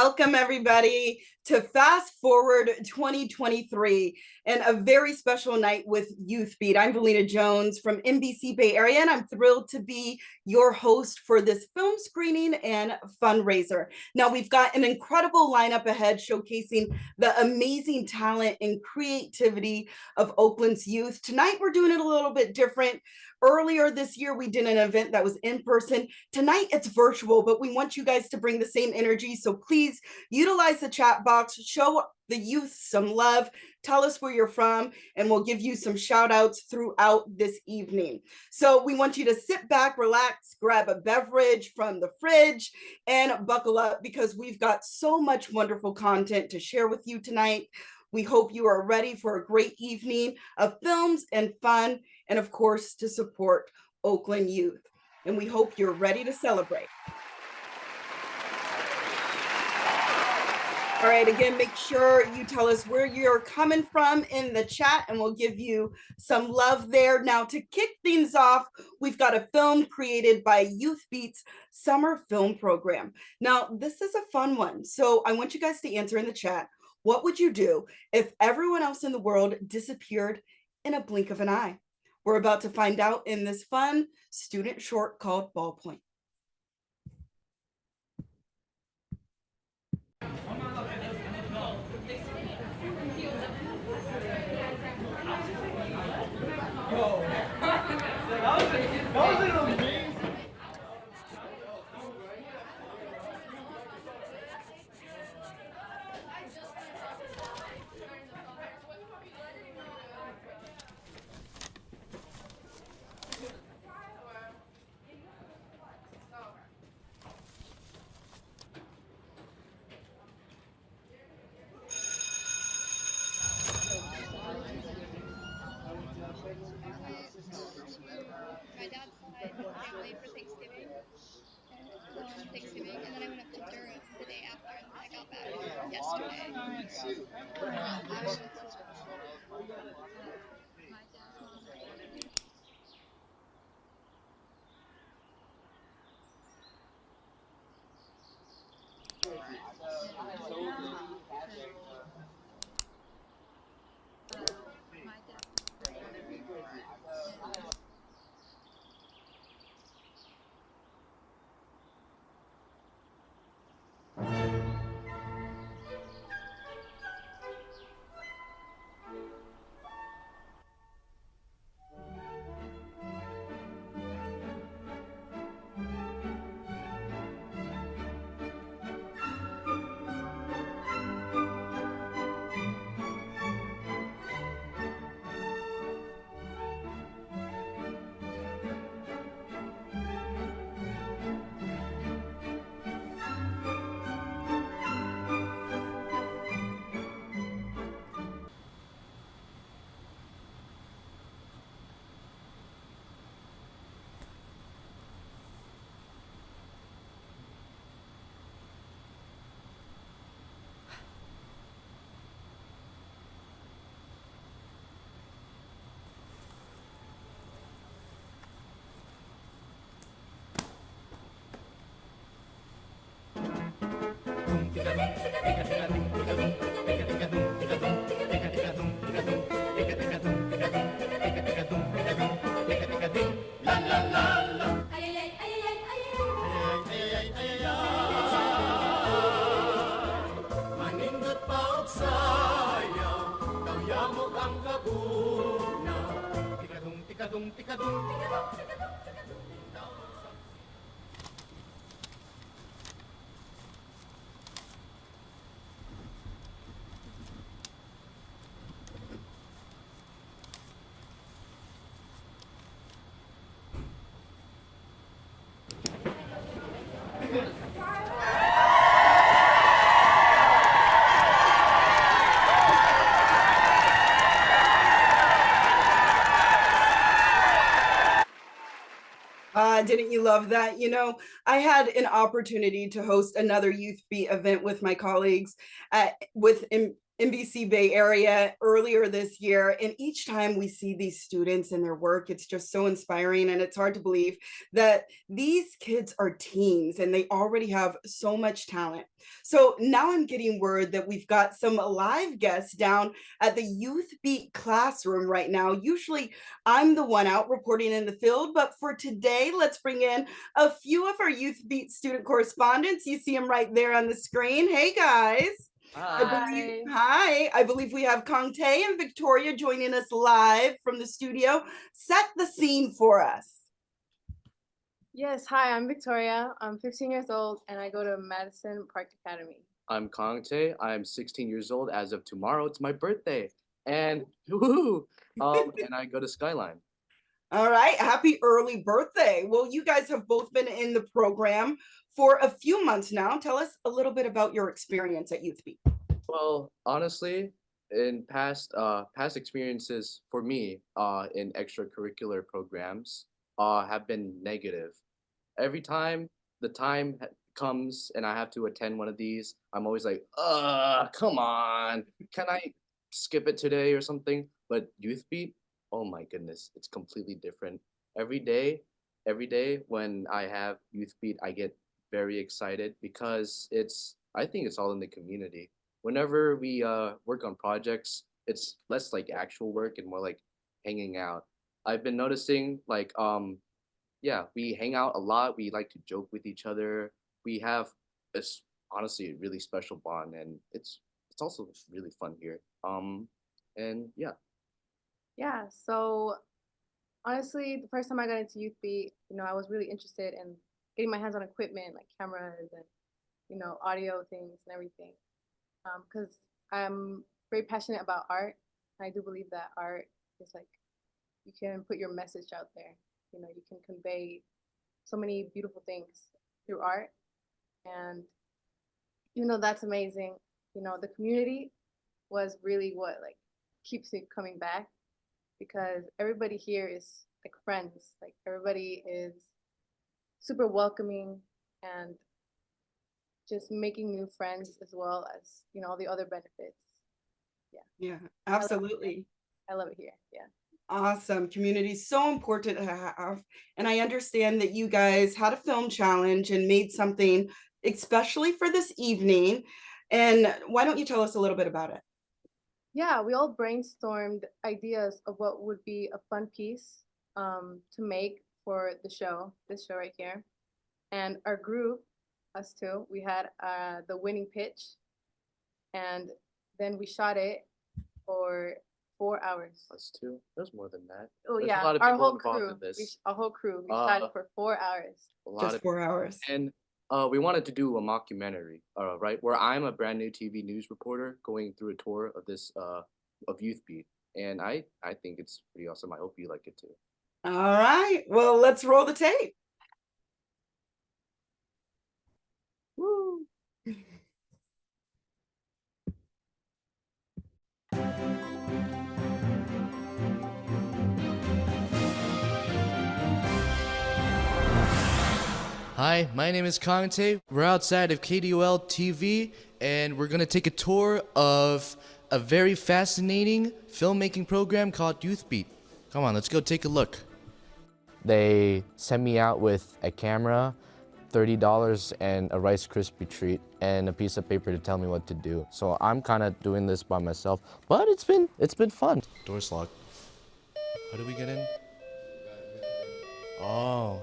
welcome everybody to Fast Forward 2023 and a very special night with Youth Beat. I'm Valina Jones from NBC Bay Area, and I'm thrilled to be your host for this film screening and fundraiser. Now, we've got an incredible lineup ahead showcasing the amazing talent and creativity of Oakland's youth. Tonight, we're doing it a little bit different. Earlier this year, we did an event that was in person. Tonight, it's virtual, but we want you guys to bring the same energy. So please utilize the chat box, show the youth some love, tell us where you're from, and we'll give you some shout outs throughout this evening. So we want you to sit back, relax, grab a beverage from the fridge, and buckle up because we've got so much wonderful content to share with you tonight. We hope you are ready for a great evening of films and fun, and of course, to support Oakland youth. And we hope you're ready to celebrate. All right, again, make sure you tell us where you're coming from in the chat and we'll give you some love there. Now, to kick things off, we've got a film created by Youth Beat's summer film program. Now, this is a fun one. So I want you guys to answer in the chat. What would you do if everyone else in the world disappeared in a blink of an eye? We're about to find out in this fun student short called Ballpoint. My dad's side family for Thanksgiving, and then I went up to Durham the day after, and I got back yesterday. My dad's mom. Didn't you love that? You know, I had an opportunity to host another Youth Beat event with my colleagues NBC Bay Area earlier this year. And each time we see these students and their work, it's just so inspiring. And it's hard to believe that these kids are teens and they already have so much talent. So now I'm getting word that we've got some live guests down at the Youth Beat classroom right now. Usually I'm the one out reporting in the field, but for today, let's bring in a few of our Youth Beat student correspondents. You see them right there on the screen. Hey guys. I believe we have Kong Tae and Victoria joining us live from the studio. Set the scene for us. Yes, hi, I'm Victoria. I'm 15 years old and I go to Madison Park Academy. I'm Kong Tae. I'm 16 years old. As of tomorrow, it's my birthday. And and I go to Skyline. All right, happy early birthday. Well, you guys have both been in the program for a few months now. Tell us a little bit about your experience at Youth Beat. Well, honestly, in past experiences for me in extracurricular programs have been negative. Every time the time comes and I have to attend one of these, I'm always like, come on, can I skip it today or something? But Youth Beat, oh my goodness, it's completely different. Every day when I have Youth Beat, I get very excited because I think it's all in the community. Whenever we work on projects, it's less like actual work and more like hanging out. I've been noticing like yeah, we hang out a lot. We like to joke with each other. We have this honestly a really special bond, and it's also really fun here. And yeah. Yeah, so honestly, the first time I got into Youth Beat, I was really interested in getting my hands on equipment like cameras and, audio things and everything. Because I'm very passionate about art. I do believe that art is like, you can put your message out there. You can convey so many beautiful things through art. And that's amazing. The community was really what like keeps me coming back, because everybody here is like friends. Like everybody is super welcoming and just making new friends, as well as all the other benefits. Yeah, absolutely. I love it here. Yeah. Awesome. Community is so important to have. And I understand that you guys had a film challenge and made something especially for this evening. And why don't you tell us a little bit about it? Yeah, we all brainstormed ideas of what would be a fun piece to make for this show right here. And our group, us two, we had the winning pitch, and then we shot it for 4 hours. Us too. There's more than that. Oh There's yeah, a lot of our people whole involved crew. in this. Our whole crew. We shot it for 4 hours. A lot Just of 4 hours. And we wanted to do a mockumentary, right? Where I'm a brand new TV news reporter going through a tour of this of Youth Beat. And I think it's pretty awesome. I hope you like it too. All right. Well, let's roll the tape. Woo! Hi, my name is Kong Tae. We're outside of KDOL TV, and we're going to take a tour of a very fascinating filmmaking program called Youth Beat. Come on, let's go take a look. They sent me out with a camera, $30 and a Rice Krispie treat and a piece of paper to tell me what to do. So I'm kind of doing this by myself, but it's been fun. Door's locked. How do we get in? Oh.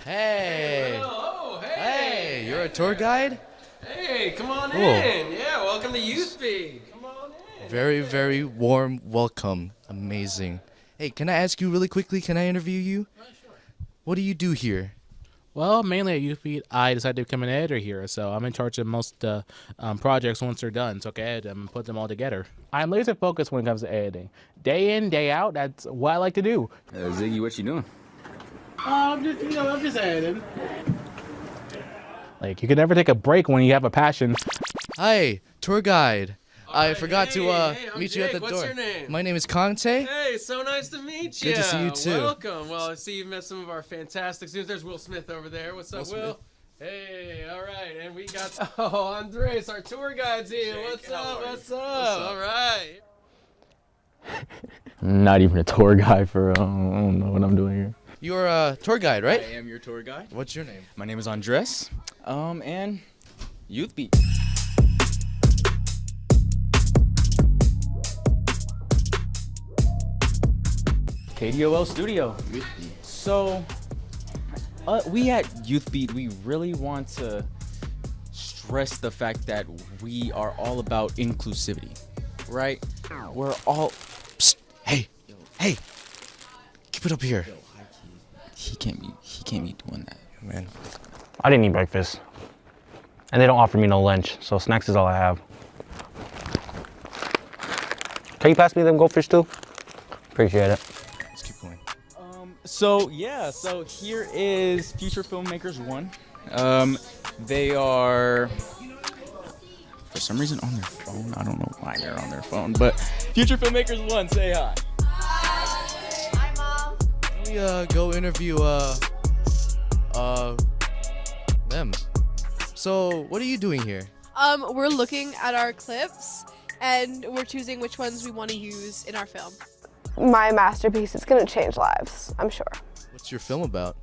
Hey. Oh, hey. Hey, you're a tour guide? Hey, come on Cool. in. Yeah, welcome to Youth Beat. Come on in. Very, very warm welcome. Amazing. Hey, can I ask you really quickly, can I interview you? Sure. What do you do here? Well, mainly at Youth Beat, I decided to become an editor here, so I'm in charge of most projects once they're done, so I can edit them and put them all together. I'm laser focused when it comes to editing. Day in, day out, that's what I like to do. Ziggy, what you doing? I'm just editing. Like, you can never take a break when you have a passion. Hi, tour guide. I right, forgot hey, to hey, I'm meet you at Jake. the What's door. your name? My name is Kong Tae. Hey, so nice to meet you. Good to see you too. Welcome. Well, I see you've met some of our fantastic students. There's Will Smith over there. What's up, Will? Hey, all right, and we got Andres, our tour guide's here. What's up? What's up? All right. I'm not even a tour guide for, I don't know what I'm doing here. You're a tour guide, right? I am your tour guide. What's your name? My name is Andres, and Youth Beat. KDOL Studio. So, we at Youth Beat, we really want to stress the fact that we are all about inclusivity, right? We're all. Psst. Hey, hey, keep it up here. He can't be doing that. Man. I didn't eat breakfast. And they don't offer me no lunch, so snacks is all I have. Can you pass me them goldfish too? Appreciate it. Let's keep going. So here is Future Filmmakers 1. They are, for some reason, on their phone. I don't know why they're on their phone, but Future Filmmakers 1, say hi. Hi, Mom. We go interview them. So what are you doing here? We're looking at our clips and we're choosing which ones we want to use in our film. My masterpiece is gonna change lives, I'm sure. What's your film about?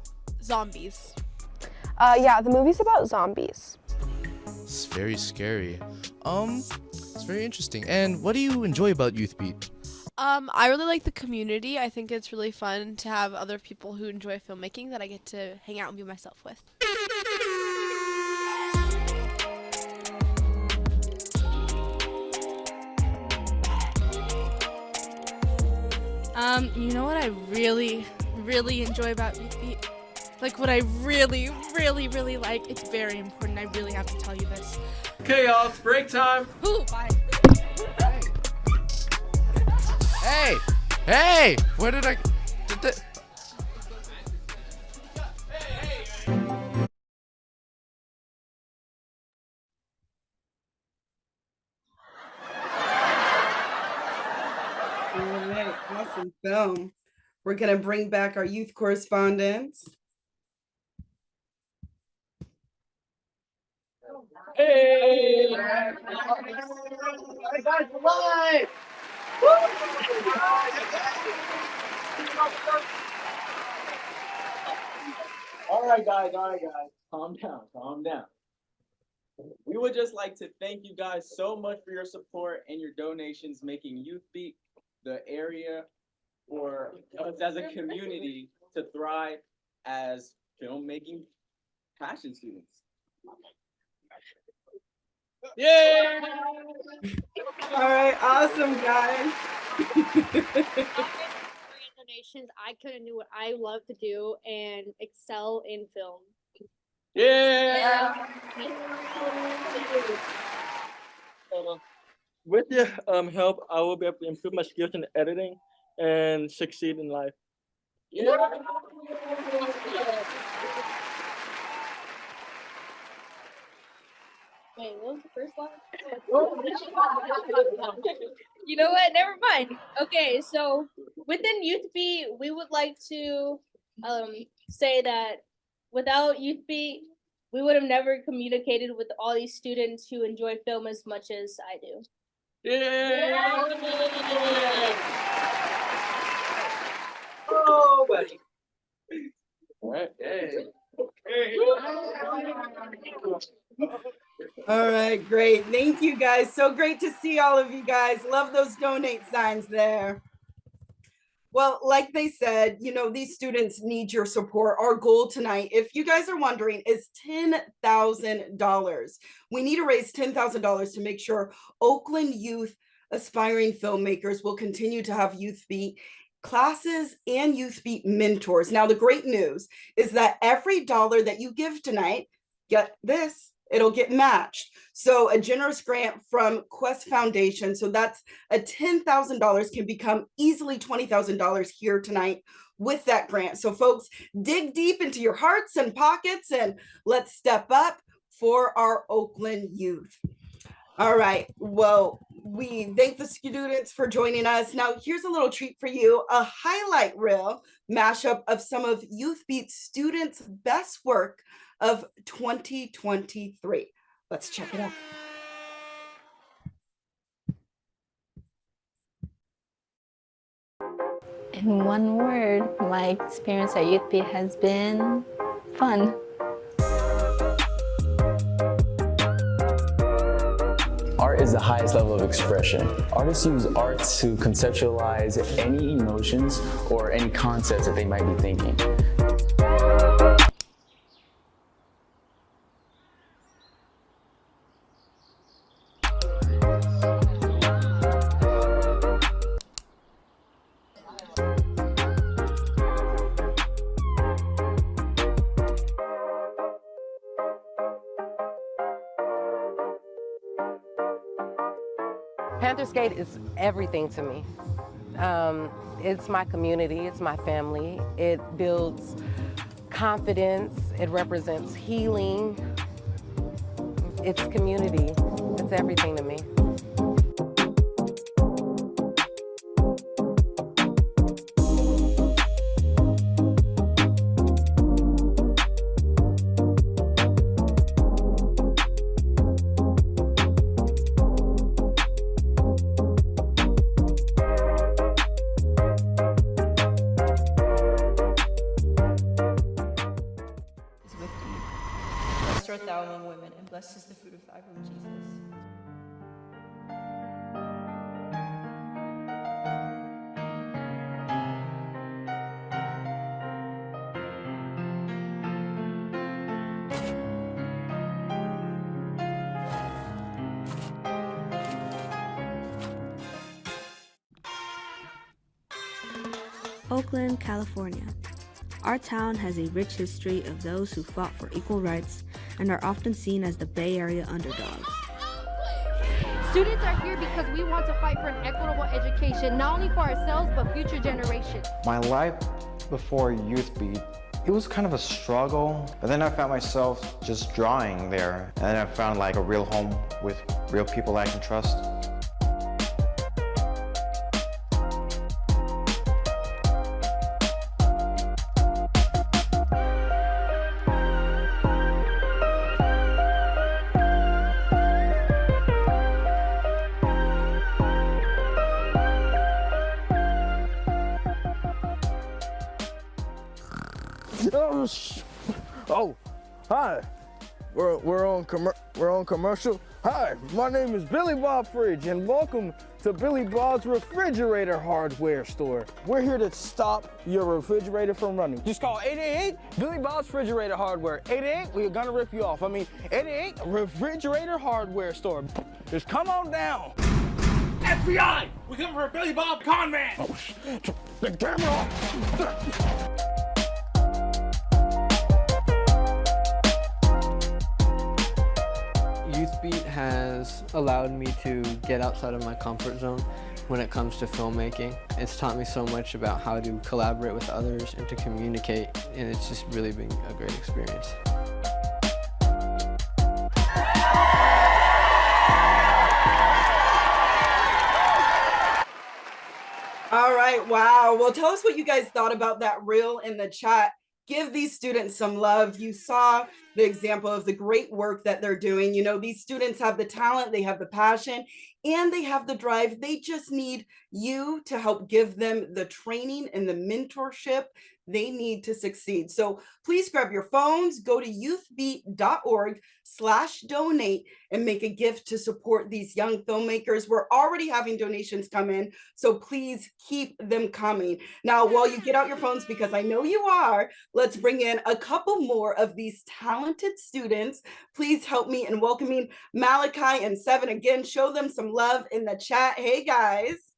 Zombies. Yeah, the movie's about zombies. It's very scary. It's very interesting. And what do you enjoy about Youth Beat? I really like the community. I think it's really fun to have other people who enjoy filmmaking that I get to hang out and be myself with. You know what I really enjoy about Youth Beat? Like what I really like, it's very important. I really have to tell you this. Okay, y'all, it's break time. Ooh, bye. Hey! Hey! Where did I... Did the... All right, awesome film. We're gonna bring back our youth correspondents. Hey! All right, guys. Calm down. We would just like to thank you guys so much for your support and your donations, making Youth Beat the area for us as a community to thrive as filmmaking passion students. Yay! All right, awesome, guys. Donations, I couldn't do what I love to do and excel in film. Yeah! With your help, I will be able to improve my skills in editing and succeed in life. Yeah! Wait, what was the first line? You know what? Never mind. Okay, so within Youth Beat, we would like to say that without Youth Beat, we would have never communicated with all these students who enjoy film as much as I do. Yeah! Oh, buddy. All right, hey. All right, great. Thank you guys. So great to see all of you guys. Love those donate signs there. Well, like they said, you know, these students need your support. Our goal tonight, if you guys are wondering, is $10,000. We need to raise $10,000 to make sure Oakland youth aspiring filmmakers will continue to have Youth Beat classes and Youth Beat mentors. Now, the great news is that every dollar that you give tonight, get this, it'll get matched. So a generous grant from Quest Foundation. So that's a $10,000 can become easily $20,000 here tonight with that grant. So folks, dig deep into your hearts and pockets and let's step up for our Oakland youth. All right, well, we thank the students for joining us. Now, here's a little treat for you, a highlight reel mashup of some of Youth Beat students' best work of 2023. Let's check it out. In one word, my experience at Youth Beat has been fun. Art is the highest level of expression. Artists use art to conceptualize any emotions or any concepts that they might be thinking. Panthers Gate is everything to me. It's my community, it's my family. It builds confidence, it represents healing. It's community, it's everything to me. Blessed art thou among women, and blessed is the fruit of thy womb, Jesus. Oakland, California. Our town has a rich history of those who fought for equal rights and are often seen as the Bay Area underdogs. Students are here because we want to fight for an equitable education, not only for ourselves, but future generations. My life before Youth Beat, it was kind of a struggle, but then I found myself just drawing there. And then I found like a real home with real people I can trust. Oh, hi. We're on commercial. Hi, my name is Billy Bob Fridge, and welcome to Billy Bob's Refrigerator Hardware Store. We're here to stop your refrigerator from running. Just call 888 Billy Bob's Refrigerator Hardware. 888, we're gonna rip you off. 888 Refrigerator Hardware Store. Just come on down. FBI! We come for a Billy Bob con man! Oh, the camera off. Youth Beat has allowed me to get outside of my comfort zone when it comes to filmmaking. It's taught me so much about how to collaborate with others and to communicate, and it's just really been a great experience. All right, wow. Well, tell us what you guys thought about that reel in the chat. Give these students some love. You saw the example of the great work that they're doing. You know, these students have the talent, they have the passion, and they have the drive. They just need you to help give them the training and the mentorship they need to succeed. So please grab your phones, go to youthbeat.org/donate and make a gift to support these young filmmakers. We're already having donations come in, so please keep them coming. Now, while you get out your phones, because I know you are, let's bring in a couple more of these talented students. Please help me in welcoming Malachi and Seven again. Show them some love in the chat. Hey, guys.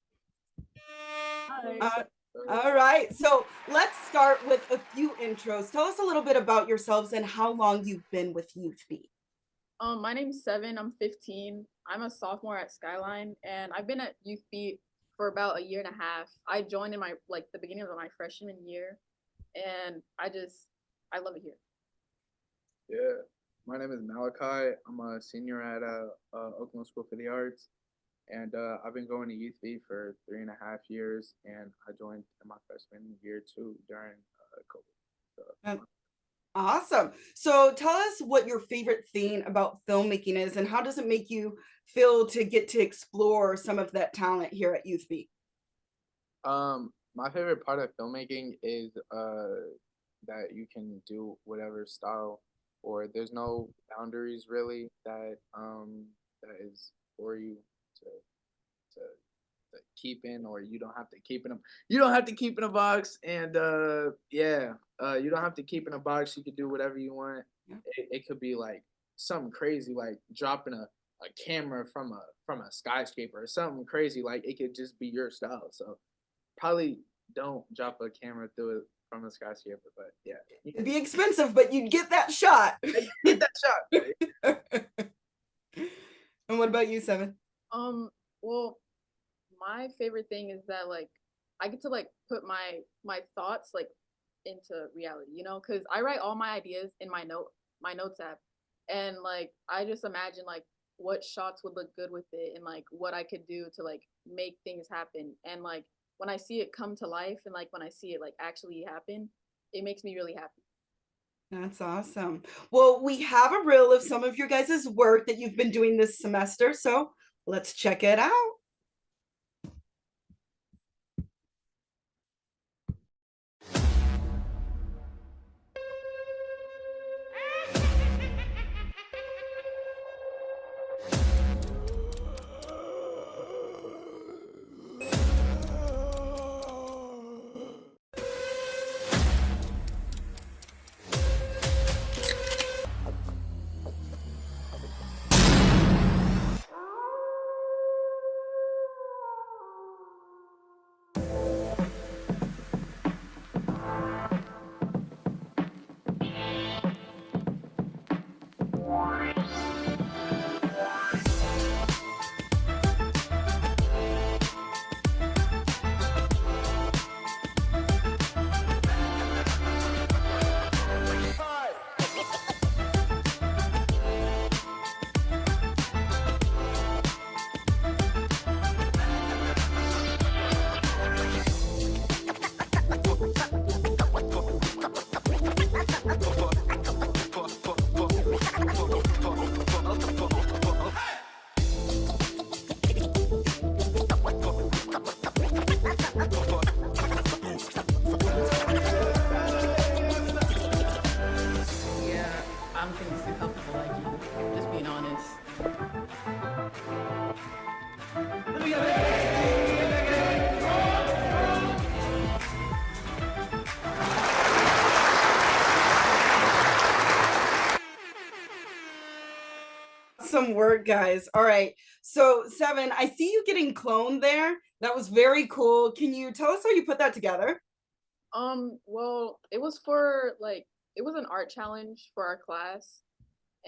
Hi. All right, so let's start with a few intros. Tell us a little bit about yourselves and how long you've been with Youth Beat. My name's Seven. I'm 15. I'm a sophomore at Skyline, and I've been at Youth Beat for about a year and a half. I joined in the beginning of my freshman year, and I love it here. Yeah, my name is Malachi. I'm a senior at Oklahoma School for the Arts, and I've been going to Youth Beat for 3.5 years, and I joined in my freshman year too during COVID. So, Awesome. So tell us what your favorite thing about filmmaking is and how does it make you feel to get to explore some of that talent here at Youth Beat? My favorite part of filmmaking is that you can do whatever style, or there's no boundaries really that is for you to to to keep in, or you don't have to keep in a you don't have to keep in a box, and yeah, you don't have to keep in a box. You can do whatever you want. It could be like something crazy, like dropping a camera from a skyscraper or something crazy. Like it could just be your style. So probably don't drop a camera through it from a skyscraper, but yeah. It'd be expensive, but you'd get that shot. Get that shot. And what about you, Seven? Well, my favorite thing is that like I get to like put my thoughts like into reality, you know, because I write all my ideas in my notes app, and like I just imagine like what shots would look good with it and like what I could do to like make things happen. And like when I see it come to life and like when I see it like actually happen, it makes me really happy. That's awesome. Well, we have a reel of some of your guys' work that you've been doing this semester, so let's check it out. Yeah, I don't think it's too comfortable like you. Just being honest. Some work, guys. All right. So, Seven, I see you getting cloned there. That was very cool. Can you tell us how you put that together? Well, it was for like it was an art challenge for our class,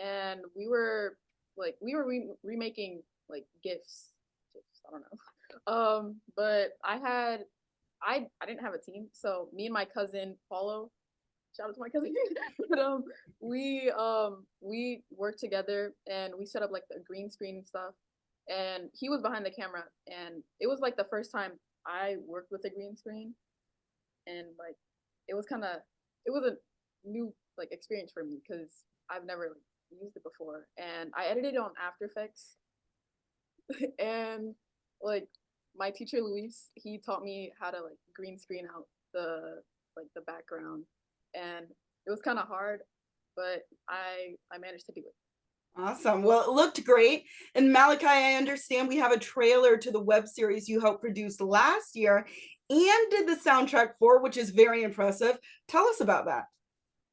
and we were remaking like gifs. I don't know. But I didn't have a team, so me and my cousin Paulo, shout out to my cousin, but we worked together and we set up like the green screen and stuff, and he was behind the camera, and it was like the first time I worked with a green screen, and like it was a new like experience for me because I've never like, used it before, and I edited it on After Effects. And like my teacher Luis, he taught me how to like green screen out the background, and it was kind of hard, but I managed to do it. Awesome. Well, it looked great. And Malachi, I understand we have a trailer to the web series you helped produce last year and did the soundtrack for, which is very impressive. Tell us about that.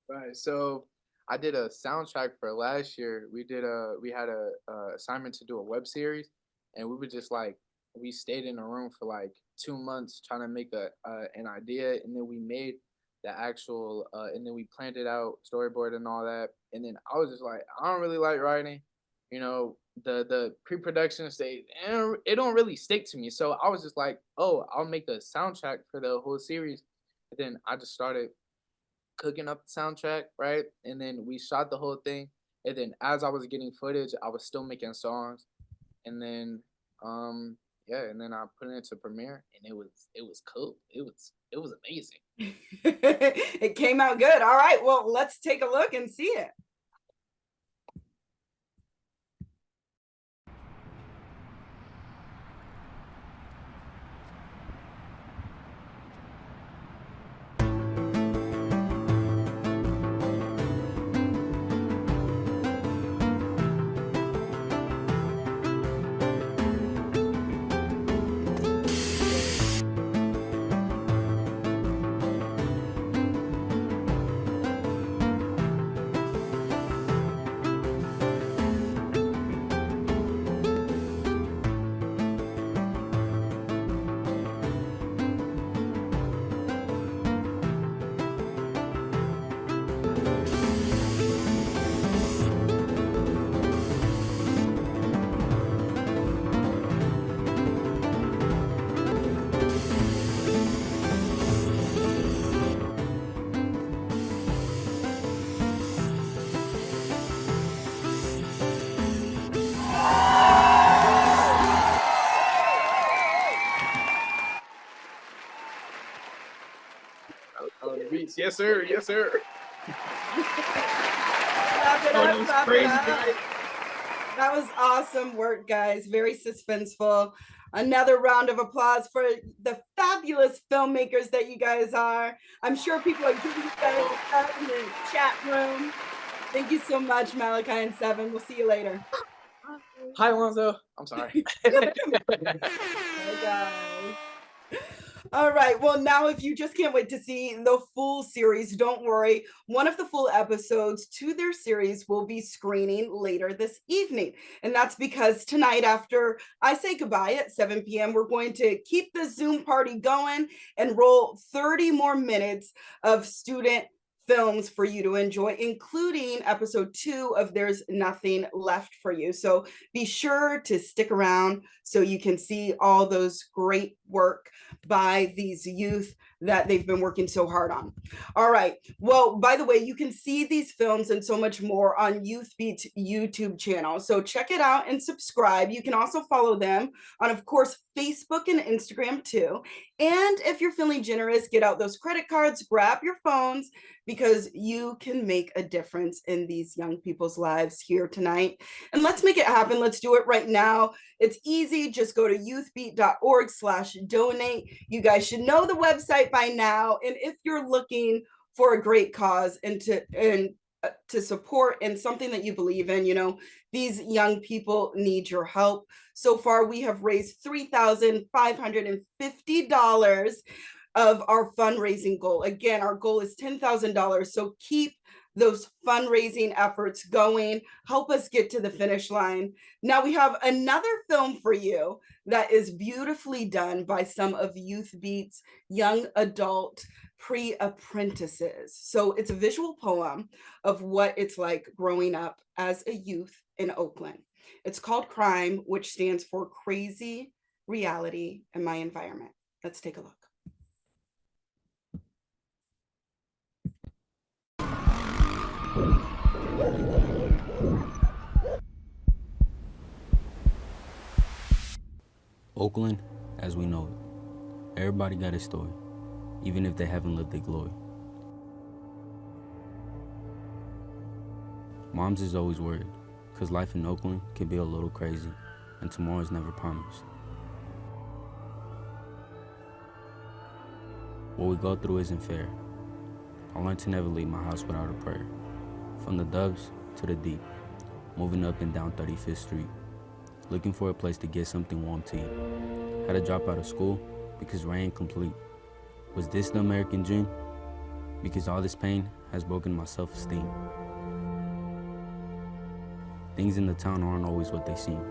Right. So I did a soundtrack for last year. We had a assignment to do a web series, and we were just like we stayed in a room for like 2 months trying to make an idea, and then we made the actual and then we planned it out, storyboard and all that. And then I was just like, I don't really like writing, you know, the pre-production stage, and it don't really stick to me. So I was just like, oh, I'll make a soundtrack for the whole series. And then I just started cooking up the soundtrack, right? And then we shot the whole thing. And then as I was getting footage, I was still making songs. And then yeah, and then I put it into Premiere, and it was cool. It was amazing. It came out good. All right, well, let's take a look and see it. Yes, sir. Yes, sir. Clap it up, clap it up. That was awesome work, guys. Very suspenseful. Another round of applause for the fabulous filmmakers that you guys are. I'm sure people are giving you guys a clap in the chat room. Thank you so much, Malachi and Seven. We'll see you later. Hi, Alonzo. I'm sorry. Hey, guys. All right. Well, now if you just can't wait to see the full series, don't worry. One of the full episodes to their series will be screening later this evening. And that's because tonight, after I say goodbye at 7 p.m., we're going to keep the Zoom party going and roll 30 more minutes of student films for you to enjoy, including episode 2 of There's Nothing Left for You. So be sure to stick around so you can see all those great work by these youth that they've been working so hard on. All right. Well, by the way, you can see these films and so much more on YouthBeat's YouTube channel. So check it out and subscribe. You can also follow them on, of course, Facebook and Instagram too. And if you're feeling generous, get out those credit cards, grab your phones, because you can make a difference in these young people's lives here tonight. And let's make it happen. Let's do it right now. It's easy. Just go to youthbeat.org/donate. You guys should know the website by now. And if you're looking for a great cause and to support and something that you believe in, you know, these young people need your help. So far, we have raised $3,550 of our fundraising goal. Again, our goal is $10,000. So keep those fundraising efforts going. Help us get to the finish line. Now we have another film for you that is beautifully done by some of YouthBeat's young adult pre-apprentices. So it's a visual poem of what it's like growing up as a youth in Oakland. It's called Crime, which stands for Crazy Reality in My Environment. Let's take a look. Oakland, as we know it. Everybody got a story, even if they haven't lived their glory. Moms is always worried, because life in Oakland can be a little crazy, and tomorrow's never promised. What we go through isn't fair. I learned to never leave my house without a prayer. From the Dubs to the Deep, moving up and down 35th Street, looking for a place to get something warm to eat. Had to drop out of school because rent ain't complete. Was this the American dream? Because all this pain has broken my self-esteem. Things in the town aren't always what they seem.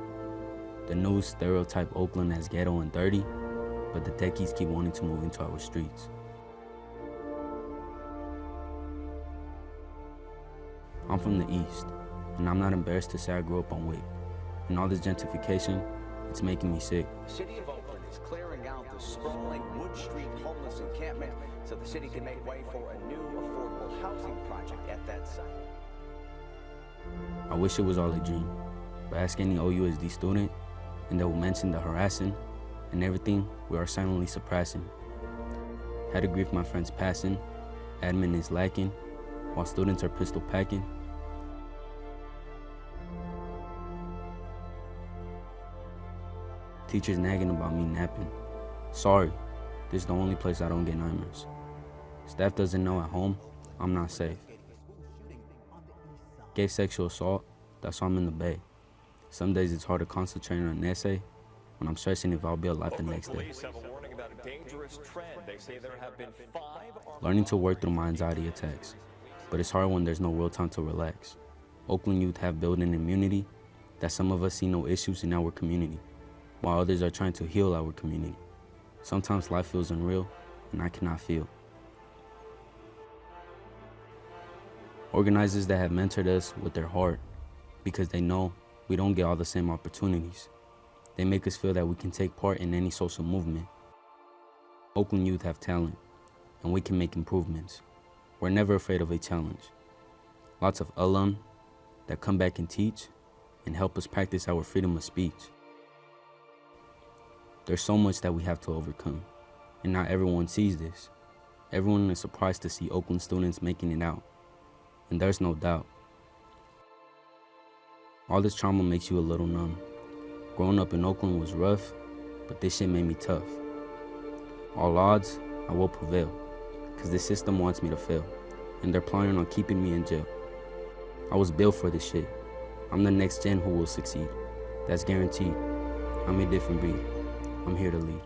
The news stereotype Oakland as ghetto and dirty, but the techies keep wanting to move into our streets. I'm from the East, and I'm not embarrassed to say I grew up on WIC. And all this gentrification, it's making me sick. The city of Oakland is clearing out the sprawling Wood Street homeless encampment so the city can make way for a new affordable housing project at that site. I wish it was all a dream, but ask any OUSD student, and they will mention the harassing and everything we are silently suppressing. Had to grieve my friend's passing, admin is lacking, while students are pistol packing. Teachers nagging about me napping. Sorry, this is the only place I don't get nightmares. Staff doesn't know at home, I'm not safe. Gay sexual assault, that's why I'm in the Bay. Some days it's hard to concentrate on an essay when I'm stressing if I'll be alive the next day. Learning to work through my anxiety attacks, but it's hard when there's no real time to relax. Oakland youth have built an immunity that some of us see no issues in our community, while others are trying to heal our community. Sometimes life feels unreal, and I cannot feel. Organizers that have mentored us with their heart, because they know we don't get all the same opportunities. They make us feel that we can take part in any social movement. Oakland youth have talent, and we can make improvements. We're never afraid of a challenge. Lots of alum that come back and teach and help us practice our freedom of speech. There's so much that we have to overcome, and not everyone sees this. Everyone is surprised to see Oakland students making it out, and there's no doubt. All this trauma makes you a little numb. Growing up in Oakland was rough, but this shit made me tough. All odds, I will prevail, because the system wants me to fail, and they're planning on keeping me in jail. I was built for this shit. I'm the next gen who will succeed. That's guaranteed. I'm a different breed. I'm here to lead.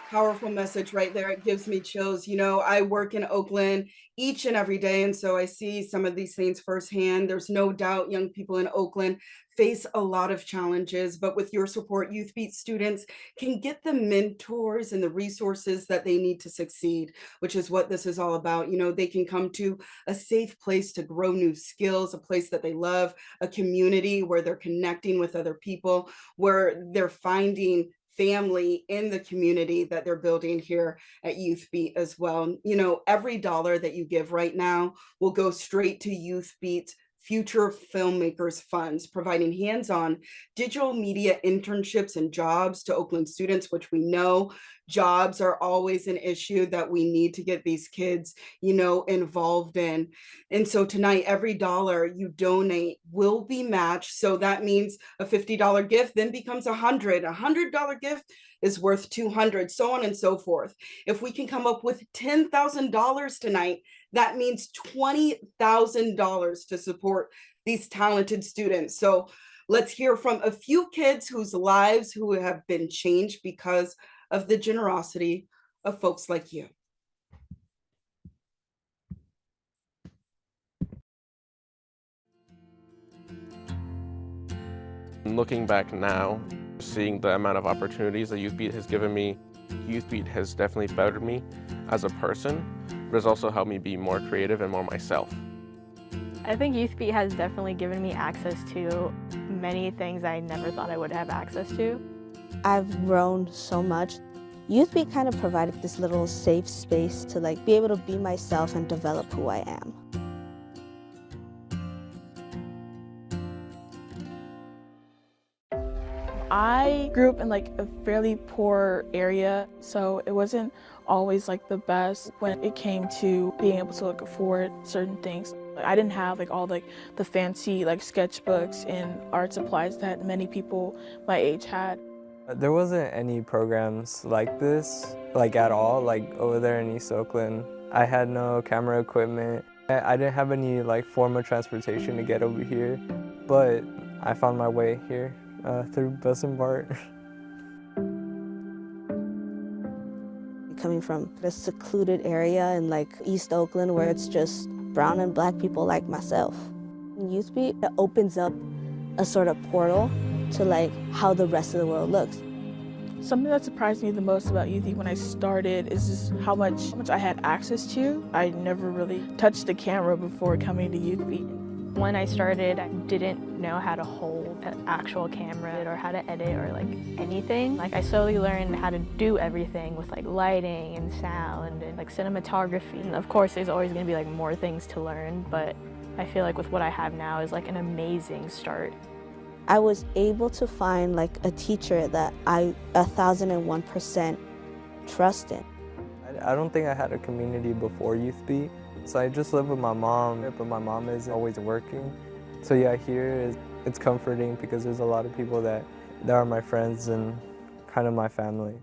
Powerful message right there. It gives me chills. You know, I work in Oakland each and every day, and so I see some of these things firsthand. There's no doubt young people in Oakland face a lot of challenges, but with your support, Youth Beat students can get the mentors and the resources that they need to succeed, which is what this is all about. You know, they can come to a safe place to grow new skills, a place that they love, a community where they're connecting with other people, where they're finding family in the community that they're building here at Youth Beat as well. You know, every dollar that you give right now will go straight to Youth Beat's Future Filmmakers Funds, providing hands-on digital media internships and jobs to Oakland students, which we know jobs are always an issue that we need to get these kids, you know, involved in. And so tonight, every dollar you donate will be matched. So that means a $50 gift then becomes $100 gift is worth $200, so on and so forth. If we can come up with $10,000 tonight, that means $20,000 to support these talented students. So let's hear from a few kids whose lives who have been changed because of the generosity of folks like you. Looking back now, seeing the amount of opportunities that Youth Beat has given me, Youth Beat has definitely bettered me as a person, but has also helped me be more creative and more myself. I think Youth Beat has definitely given me access to many things I never thought I would have access to. I've grown so much. Youth Beat kind of provided this little safe space to like be able to be myself and develop who I am. I grew up in like a fairly poor area, so it wasn't always like the best when it came to being able to like afford certain things. I didn't have like all like the fancy like sketchbooks and art supplies that many people my age had. There wasn't any programs like this, like at all, like over there in East Oakland. I had no camera equipment. I didn't have any like form of transportation to get over here, but I found my way here through Bus and BART. Coming from a secluded area in like East Oakland where it's just brown and black people like myself. Youth Beat opens up a sort of portal to like how the rest of the world looks. Something that surprised me the most about Youth Beat when I started is just how much I had access to. I never really touched the camera before coming to Youth Beat. When I started, I didn't know how to hold an actual camera or how to edit or like anything. Like I slowly learned how to do everything with like lighting and sound and like cinematography. And of course there's always gonna be like more things to learn, but I feel like with what I have now is like an amazing start. I was able to find like a teacher that I 1001% trust in. I don't think I had a community before Youth Beat, so I just live with my mom, but my mom is always working. So yeah, here it's comforting because there's a lot of people that are my friends and kind of my family.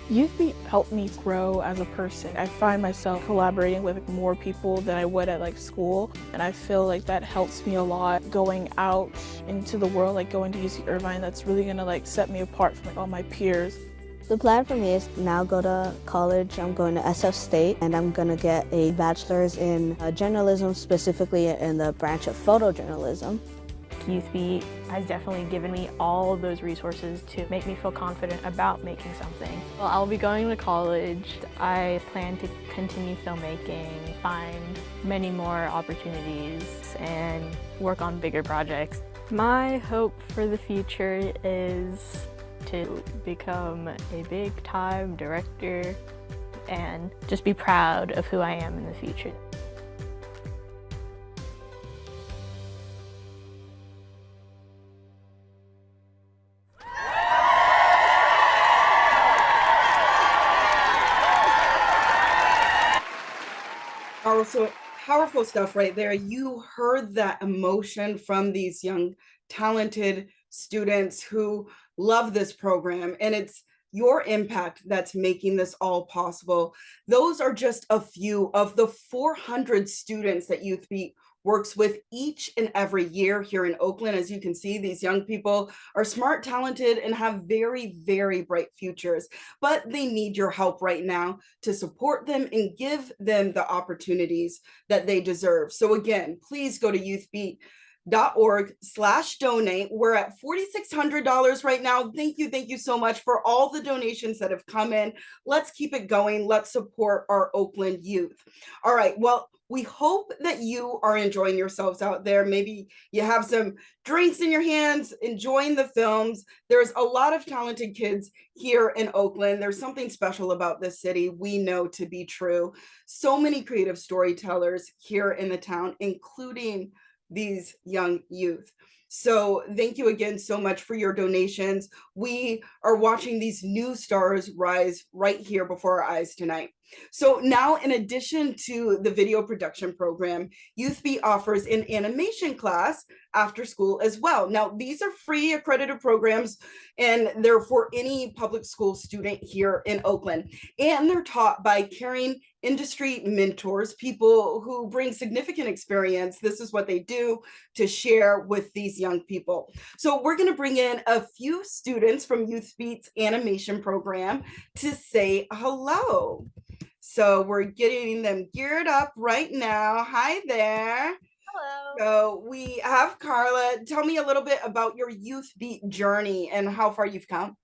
Youth Beat helped me grow as a person. I find myself collaborating with more people than I would at like school, and I feel like that helps me a lot going out into the world, like going to UC Irvine. That's really gonna like set me apart from like, all my peers. The plan for me is now go to college. I'm going to SF State, and I'm gonna get a bachelor's in journalism, specifically in the branch of photojournalism. Youth Beat has definitely given me all of those resources to make me feel confident about making something. Well, I'll be going to college. I plan to continue filmmaking, find many more opportunities, and work on bigger projects. My hope for the future is to become a big-time director and just be proud of who I am in the future. Powerful stuff right there. You heard that emotion from these young, talented students who love this program, and it's your impact that's making this all possible. Those are just a few of the 400 students that Youth Beat works with each and every year here in Oakland. As you can see, these young people are smart, talented, and have very, very bright futures, but they need your help right now to support them and give them the opportunities that they deserve. So again, please go to youthbeat.org/donate. We're at $4,600 right now. Thank you so much for all the donations that have come in. Let's keep it going. Let's support our Oakland youth. All right, well, we hope that you are enjoying yourselves out there. Maybe you have some drinks in your hands, enjoying the films. There's a lot of talented kids here in Oakland. There's something special about this city we know to be true. So many creative storytellers here in the town, including these young youth. So thank you again so much for your donations. We are watching these new stars rise right here before our eyes tonight. So now, in addition to the video production program, Youth Beat offers an animation class after school as well. Now, these are free accredited programs, and they're for any public school student here in Oakland. And they're taught by caring industry mentors, people who bring significant experience. This is what they do to share with these young people. So we're going to bring in a few students from Youth Beat's animation program to say hello. So we're getting them geared up right now. Hi there. Hello. So we have Carla. Tell me a little bit about your Youth Beat journey and how far you've come.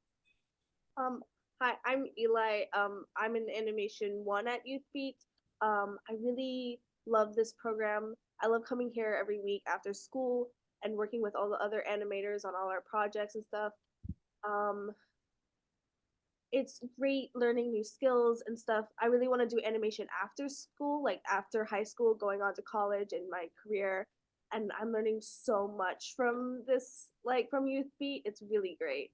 Hi, I'm Eli. I'm in Animation 1 at Youth Beat. I really love this program. I love coming here every week after school and working with all the other animators on all our projects and stuff. It's great learning new skills and stuff. I really want to do animation after school, like after high school, going on to college and my career. And I'm learning so much from this, like from Youth Beat. It's really great.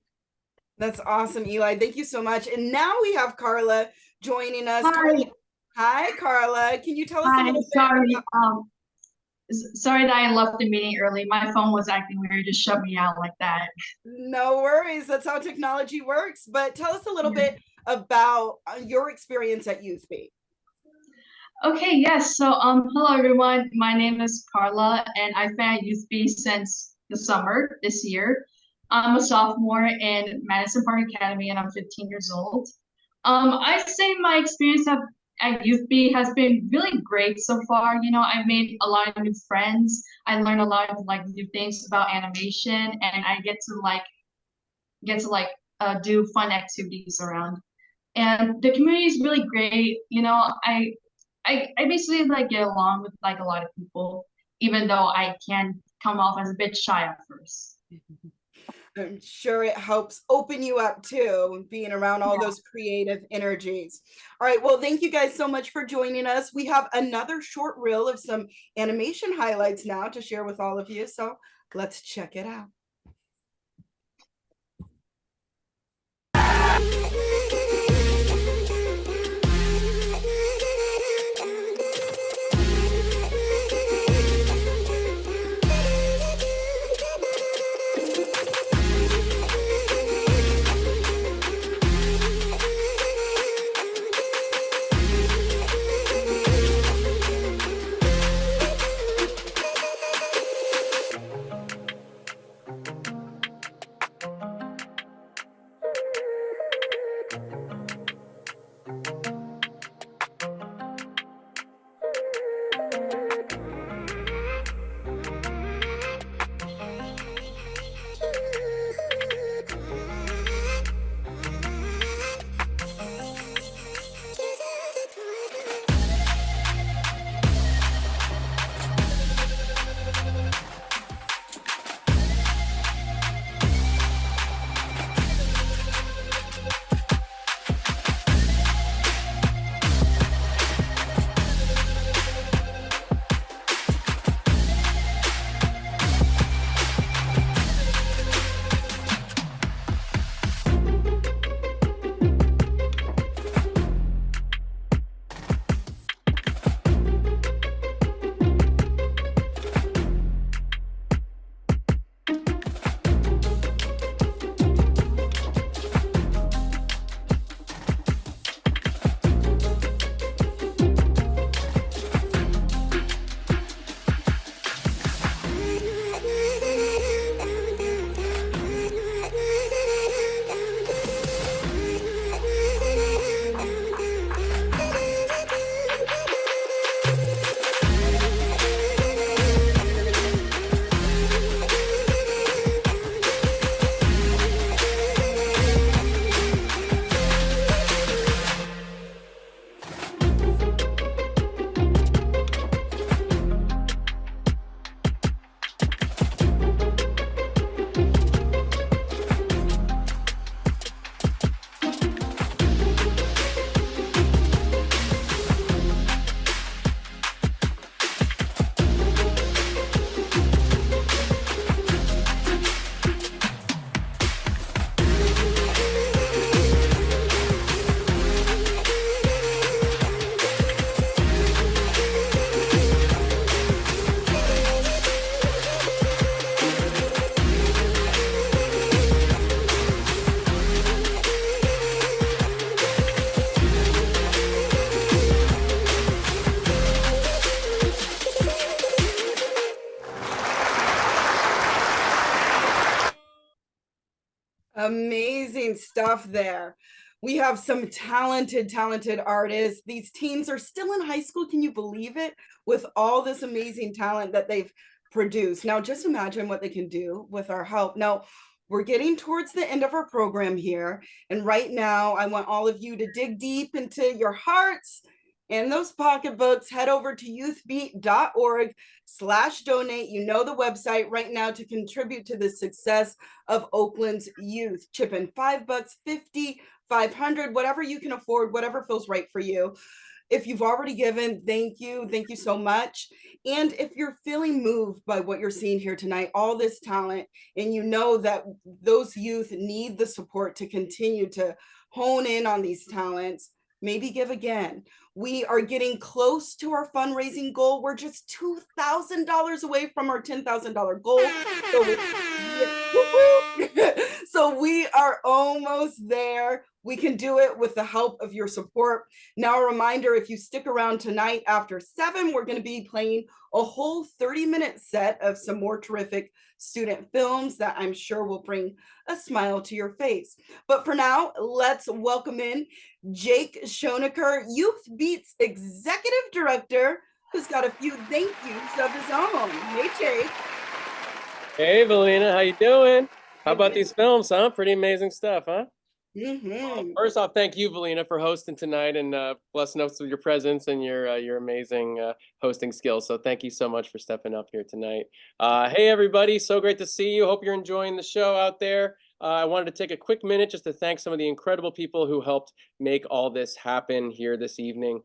That's awesome, Eli. Thank you so much. And now we have Carla joining us. Hi. Hi, Carla. Can you tell us a Hi, little bit? sorry. Sorry that I left the meeting early. My phone was acting weird, just shut me out like that. No worries. That's how technology works. But tell us a little bit about your experience at Youth Beat. Okay, yes. So, hello everyone. My name is Carla, and I've been at Youth Beat since the summer this year. I'm a sophomore in Madison Park Academy, and I'm 15 years old. I'd say my experience at Youth Beat has been really great so far. You know, I've made a lot of new friends. I learned a lot of like new things about animation, and I get to do fun activities around. And the community is really great. You know, I basically like get along with like a lot of people. even though I can come off as a bit shy at first. I'm sure it helps open you up too, being around all those creative energies. All right, well, thank you guys so much for joining us. We have another short reel of some animation highlights now to share with all of you, so let's check it out. Amazing stuff there. We have some talented artists. These teens are still in high school. Can you believe it? With all this amazing talent that they've produced. Now, just imagine what they can do with our help. Now, we're getting towards the end of our program here. And right now, I want all of you to dig deep into your hearts and those pocketbooks. Head over to youthbeat.org/donate. You know the website right now to contribute to the success of Oakland's youth. Chip in $5, $50, $500, whatever you can afford, whatever feels right for you. If you've already given, thank you so much. And if you're feeling moved by what you're seeing here tonight, all this talent, and you know that those youth need the support to continue to hone in on these talents, maybe give again. We are getting close to our fundraising goal. We're just $2,000 away from our $10,000 goal. So we are almost there. We can do it with the help of your support. Now, a reminder, if you stick around tonight after 7, we're going to be playing a whole 30-minute set of some more terrific student films that I'm sure will bring a smile to your face. But for now, let's welcome in Jake Schoenecker, Youth Beat's Executive Director, who's got a few thank yous of his own. Hey, Jake. Hey, Valina, how you doing? How about these films, huh? Pretty amazing stuff, huh? First off, thank you, Valina, for hosting tonight and blessing us with your presence and your amazing hosting skills. So thank you so much for stepping up here tonight. Hey, everybody. So great to see you. Hope you're enjoying the show out there. I wanted to take a quick minute just to thank some of the incredible people who helped make all this happen here this evening.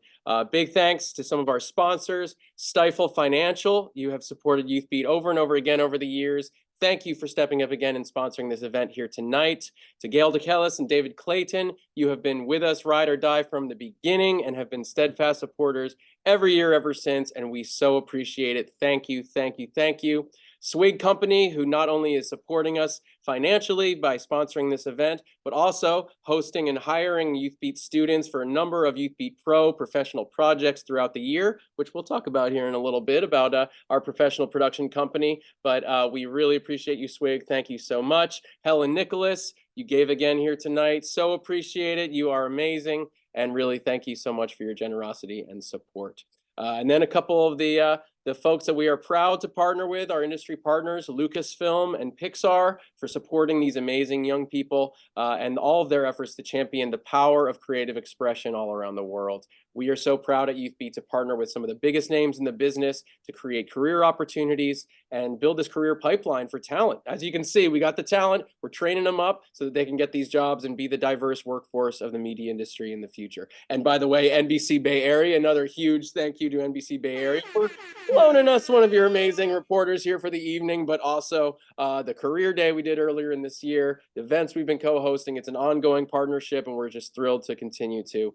Big thanks to some of our sponsors, Stifel Financial. You have supported Youth Beat over and over again over the years. Thank you for stepping up again and sponsoring this event here tonight. To Gail DeKellis and David Clayton, you have been with us ride or die from the beginning and have been steadfast supporters every year ever since, and we so appreciate it. Thank you, thank you, thank you. Swig Company, who not only is supporting us financially by sponsoring this event, but also hosting and hiring Youth Beat students for a number of Youth Beat Pro professional projects throughout the year, which we'll talk about here in a little bit about our professional production company. But we really appreciate you, Swig. Thank you so much. Helen Nicholas, you gave again here tonight. So appreciate it. You are amazing. And really, thank you so much for your generosity and support. And then a couple of the folks that we are proud to partner with, our industry partners, Lucasfilm and Pixar, for supporting these amazing young people and all of their efforts to champion the power of creative expression all around the world. We are so proud at Youth Beat to partner with some of the biggest names in the business to create career opportunities and build this career pipeline for talent. As you can see, we got the talent, we're training them up so that they can get these jobs and be the diverse workforce of the media industry in the future. And by the way, NBC Bay Area, another huge thank you to NBC Bay Area for loaning us one of your amazing reporters here for the evening, but also the career day we did earlier in this year, the events we've been co-hosting. It's an ongoing partnership, and we're just thrilled to continue to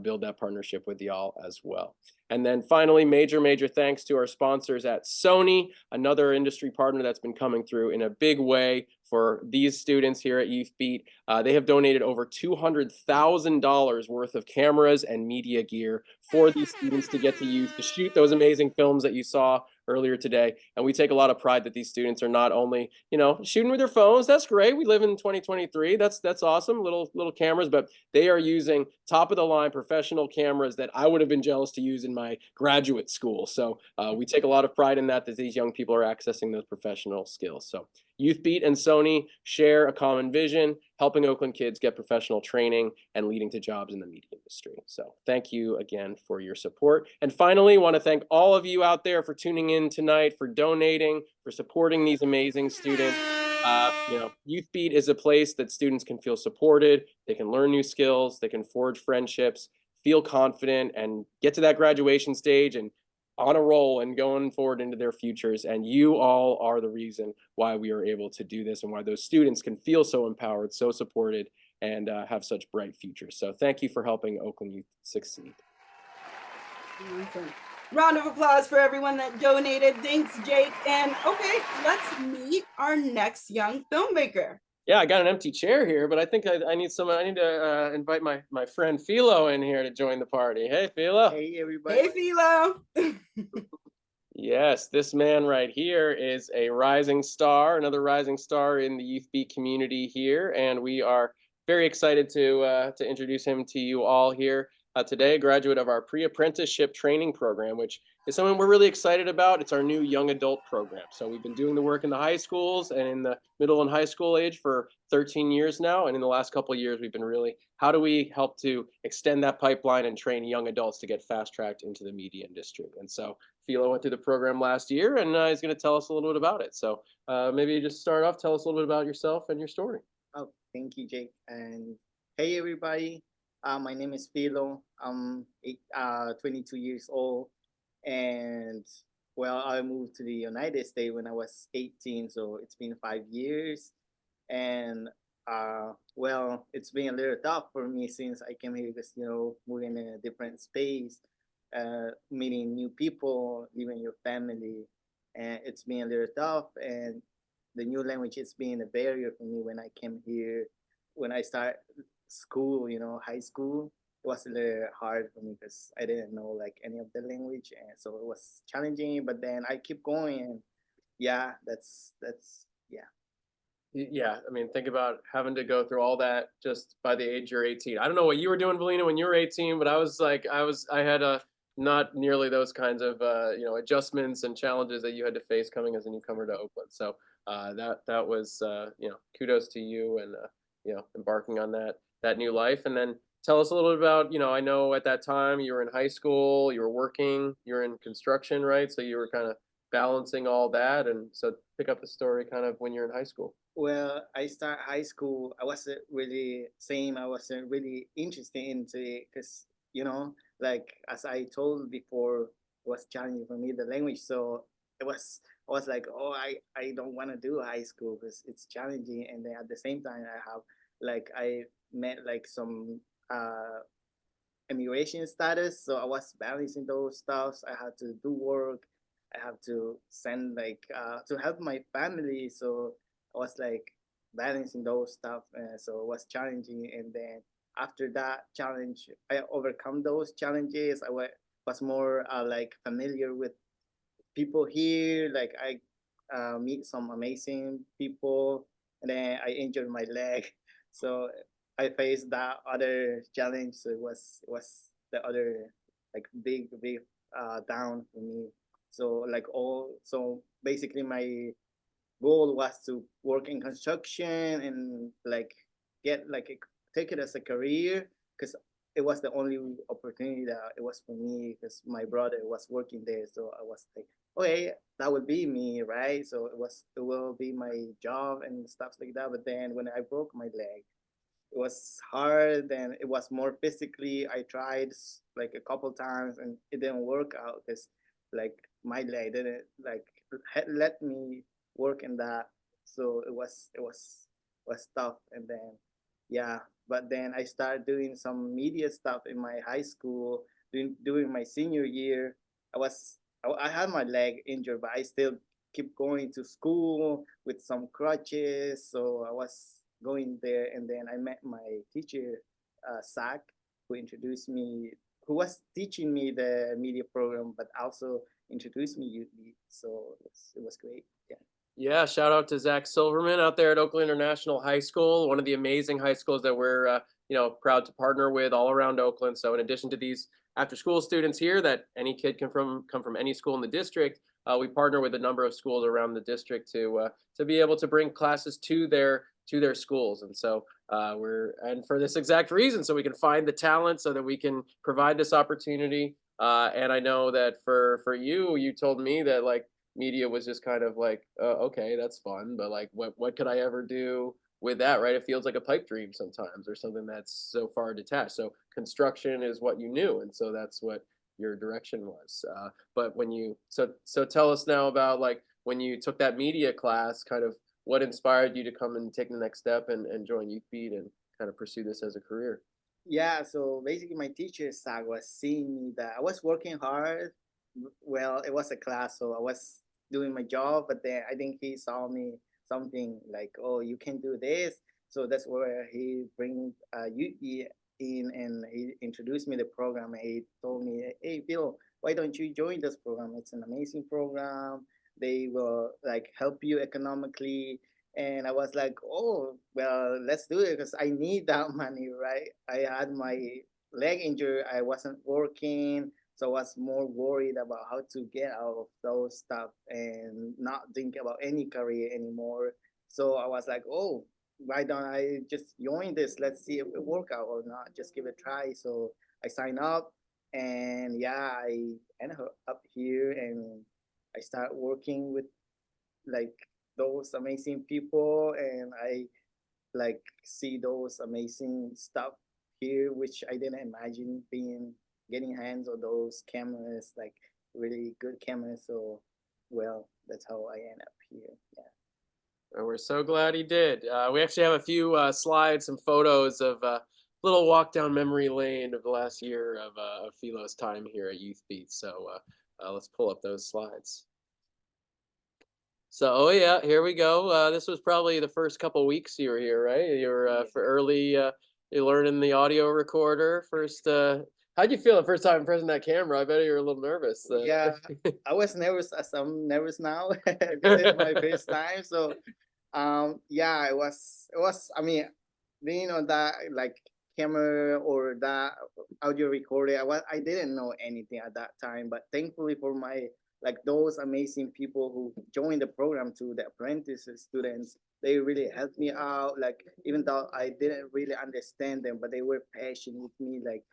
build that partnership with y'all as well. And then finally, major thanks to our sponsors at Sony, another industry partner that's been coming through in a big way for these students here at Youth Beat. They have donated over $200,000 worth of cameras and media gear for these students to get to use to shoot those amazing films that you saw earlier today. And we take a lot of pride that these students are not only, shooting with their phones. That's great. We live in 2023. That's awesome. Little cameras, but they are using top of the line professional cameras that I would have been jealous to use in my graduate school. So we take a lot of pride in that these young people are accessing those professional skills. So Youth Beat and Sony share a common vision, helping Oakland kids get professional training and leading to jobs in the media industry. So thank you again for your support. And finally, want to thank all of you out there for tuning in tonight, for donating, for supporting these amazing students. Youth Beat is a place that students can feel supported, they can learn new skills, they can forge friendships, feel confident, and get to that graduation stage and on a roll and going forward into their futures. And you all are the reason why we are able to do this and why those students can feel so empowered, so supported, and have such bright futures. So thank you for helping Oakland Youth succeed. Awesome. Round of applause for everyone that donated. Thanks, Jake. And okay, let's meet our next young filmmaker. Yeah, I got an empty chair here, but I think I need to invite my friend Philo in here to join the party. Hey, Philo. Hey, everybody. Hey, Philo. Yes, this man right here is a rising star, another rising star in the Youth Beat community here, and we are very excited to introduce him to you all here today. A graduate of our pre-apprenticeship training program, which is something we're really excited about. It's our new young adult program. So we've been doing the work in the high schools and in the middle and high school age for 13 years now. And in the last couple of years, we've been really, how do we help to extend that pipeline and train young adults to get fast-tracked into the media industry? And so Philo went through the program last year, and he's going to tell us a little bit about it. So maybe you just start off, tell us a little bit about yourself and your story. Oh, thank you, Jake. And hey, everybody. My name is Philo. I'm 22 years old. And well, I moved to the United States when I was 18, so it's been 5 years. And well, it's been a little tough for me since I came here because, moving in a different space, meeting new people, leaving your family. And it's been a little tough. And the new language has been a barrier for me when I came here. When I started school, high school, it was a little hard for me because I didn't know any of the language, and so it was challenging. But then I keep going, and yeah, that's yeah. Yeah, I mean, think about having to go through all that just by the age you're 18. I don't know what you were doing, Valina, when you were 18, but I had not nearly those kinds of adjustments and challenges that you had to face coming as a newcomer to Oakland. So that was kudos to you, and embarking on that new life. And then tell us a little bit about, I know at that time you were in high school, you were working, you were in construction, right? So you were kind of balancing all that. And so pick up the story kind of when you're in high school. Well, I start high school. I wasn't really same. I wasn't really interested into it because like as I told before, it was challenging for me the language. So I was like, oh, I don't want to do high school because it's challenging. And then at the same time, I met like some immigration status. So I was balancing those stuffs. I had to do work. I have to send to help my family. So I was like balancing those stuff. So it was challenging. And then after that challenge, I overcome those challenges. Was more like familiar with people here. Like I meet some amazing people, and then I injured my leg. So I faced that other challenge. So it was the other like big down for me. So so basically my goal was to work in construction and like get take it as a career because it was the only opportunity that it was for me because my brother was working there. So I was like, okay, that would be me, right? So it will be my job and stuff like that. But then when I broke my leg, it was hard and it was more physically. I tried like a couple times and it didn't work out because like my leg didn't let me work in that. So it was tough. And then yeah, but then I started doing some media stuff in my high school during my senior year. I had my leg injured, but I still keep going to school with some crutches. So I was going there, and then I met my teacher, Zach, who introduced me, who was teaching me the media program, but also introduced me Youth Beat. So it was great. Yeah. Yeah, shout out to Zach Silverman out there at Oakland International High School, one of the amazing high schools that we're proud to partner with all around Oakland. So in addition to these after-school students here, that any kid can come from any school in the district, we partner with a number of schools around the district to be able to bring classes to their schools. And so and for this exact reason, so we can find the talent, so that we can provide this opportunity. And I know that for you told me that like media was just kind of like, okay, that's fun, but like, what could I ever do with that, right? It feels like a pipe dream sometimes, or something that's so far detached. So construction is what you knew, and so that's what your direction was. But when so tell us now about like when you took that media class, kind of what inspired you to come and take the next step and join Youth Beat and kind of pursue this as a career. Yeah, so basically my teacher, Zach, was seeing me that I was working hard. Well, it was a class, so I was doing my job, but then I think he saw me something like, oh, you can do this. So that's where he bring Youth Beat in, and he introduced me the program. And he told me, hey, Bill, why don't you join this program? It's an amazing program. They will like help you economically. And I was like, oh, well, let's do it because I need that money, right? I had my leg injury. I wasn't working. So I was more worried about how to get out of those stuff and not think about any career anymore. So I was like, oh, why don't I just join this? Let's see if it work out or not. Just give it a try. So I signed up, and yeah, I ended up here, and I start working with like those amazing people, and I like see those amazing stuff here, which I didn't imagine getting hands on those cameras, like really good cameras. So, well, that's how I end up here. Yeah. And we're so glad he did. We actually have a few slides, some photos of a little walk down memory lane of the last year of Philo's time here at Youth Beat. So let's pull up those slides. So, oh yeah, here we go. This was probably the first couple weeks you were here, right? You were for early, you're learning the audio recorder first. How'd you feel the first time pressing that camera? I bet you were a little nervous. Yeah, I was nervous as I'm nervous now because it's my first time. So, yeah, it was. I mean, being on that like camera or that audio recorder, I didn't know anything at that time. But thankfully for my like those amazing people who joined the program too, the apprentice students, they really helped me out. Like even though I didn't really understand them, but they were patient with me, like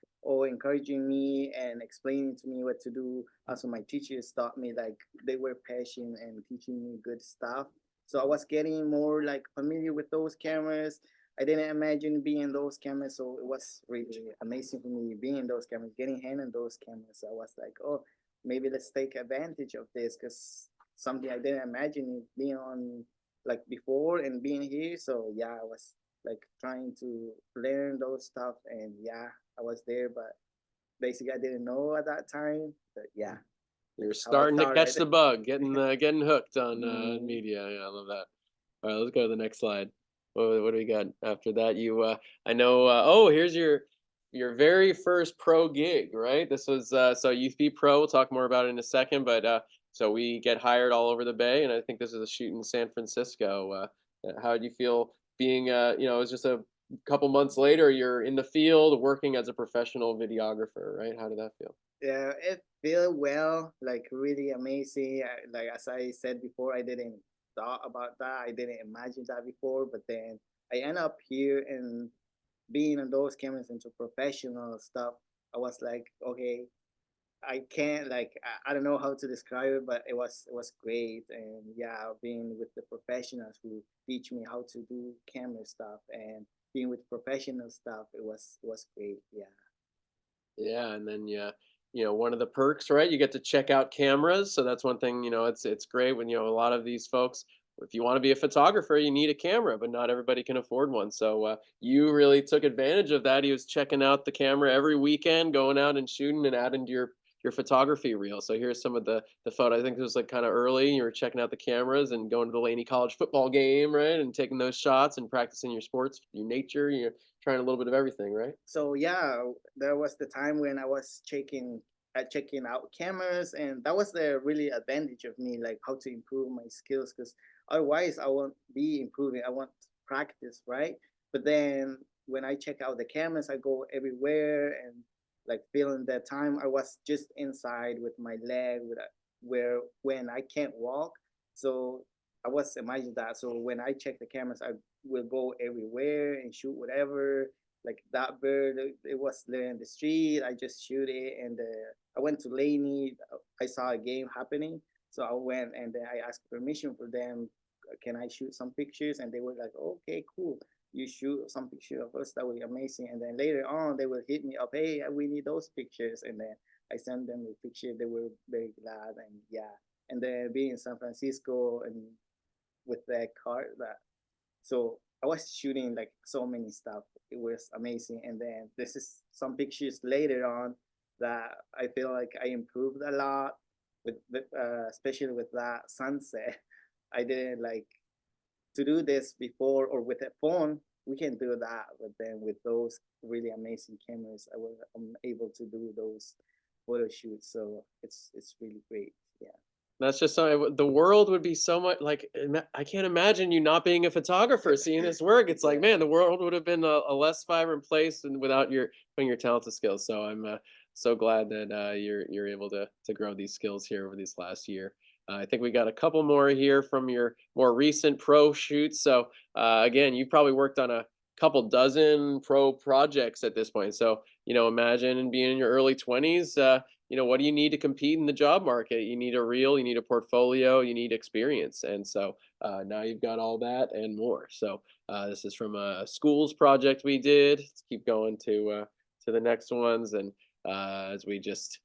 encouraging me and explaining to me what to do. Also, my teachers taught me, like they were patient and teaching me good stuff. So I was getting more like familiar with those cameras. I didn't imagine being in those cameras, so it was really amazing for me being in those cameras, getting hand in those cameras. I was like, oh, maybe let's take advantage of this, because something I didn't imagine being on like before and being here. So yeah, I was like trying to learn those stuff, and yeah, I was there, but basically I didn't know at that time. But yeah, You're that's how I starting to catch started. the bug, getting hooked on media. Yeah, I love that. All right, let's go to the next slide. What do we got after that? I know. Oh, here's your very first pro gig, right? This was so Youth Beat Pro. We'll talk more about it in a second, but so we get hired all over the Bay, and I think this is a shoot in San Francisco. How did you feel being? It was just a couple months later. You're in the field working as a professional videographer, right? How did that feel? Yeah, it feel well, like really amazing. Like as I said before, I didn't thought about that. I didn't imagine that before, but then I end up here and being in those cameras into professional stuff. I was like, okay, I can't like I don't know how to describe it, but it was great. And yeah, being with the professionals who teach me how to do camera stuff and being with professional stuff, it was great. Yeah. Yeah, and then one of the perks, right? You get to check out cameras, so that's one thing. It's great when a lot of these folks. If you want to be a photographer, you need a camera, but not everybody can afford one. So you really took advantage of that. He was checking out the camera every weekend, going out and shooting and adding to your photography reel. So here's some of the photo. I think it was like kind of early. You were checking out the cameras and going to the Laney College football game, right? And taking those shots and practicing your sports, your nature. You're trying a little bit of everything, right? So yeah, there was the time when I was checking out cameras, and that was the really advantage of me, like how to improve my skills, because otherwise I won't be improving. I want practice, right? But then when I check out the cameras, I go everywhere and like feeling that time I was just inside with my leg with where when I can't walk. So I was imagining that. So when I check the cameras, I will go everywhere and shoot whatever. Like that bird, it was there in the street. I just shoot it, and I went to Laney. I saw a game happening, so I went and then I asked permission for them. Can I shoot some pictures? And they were like, okay, cool. You shoot some picture of us. That would be amazing. And then later on, they will hit me up. Hey, we need those pictures. And then I sent them the picture. They were very glad. And yeah. And then being in San Francisco and with that car, so I was shooting like so many stuff. It was amazing. And then this is some pictures later on that I feel like I improved a lot with especially with that sunset. I didn't like to do this before, or with a phone we can do that, but then with those really amazing cameras I'm able to do those photo shoots. So it's really great. Yeah. That's just something. The world would be so much like I can't imagine you not being a photographer, seeing this work. It's like, man, the world would have been a less vibrant place and without your putting your talented skills. So I'm so glad that you're able to grow these skills here over this last year. I think we got a couple more here from your more recent pro shoots. So again, you've probably worked on a couple dozen pro projects at this point. So imagine being in your early 20s. What do you need to compete in the job market? You need a reel, you need a portfolio, you need experience. And so now you've got all that and more. So this is from a schools project we did. Let's keep going to the next ones. And as we just,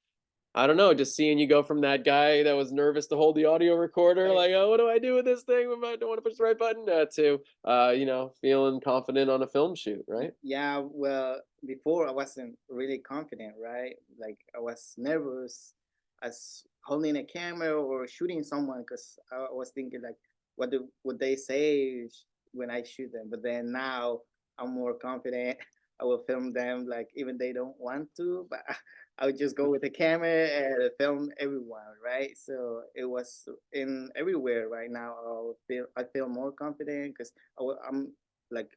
I don't know, just seeing you go from that guy that was nervous to hold the audio recorder, like, oh, what do I do with this thing? I don't want to push the right button, to, feeling confident on a film shoot, right? Yeah, well, before I wasn't really confident, right? Like I was nervous as holding a camera or shooting someone, because I was thinking like, would they say when I shoot them? But then now I'm more confident. I will film them like even they don't want to, but I would just go with the camera and film everyone, right? So it was in everywhere right now. I feel more confident because I'm like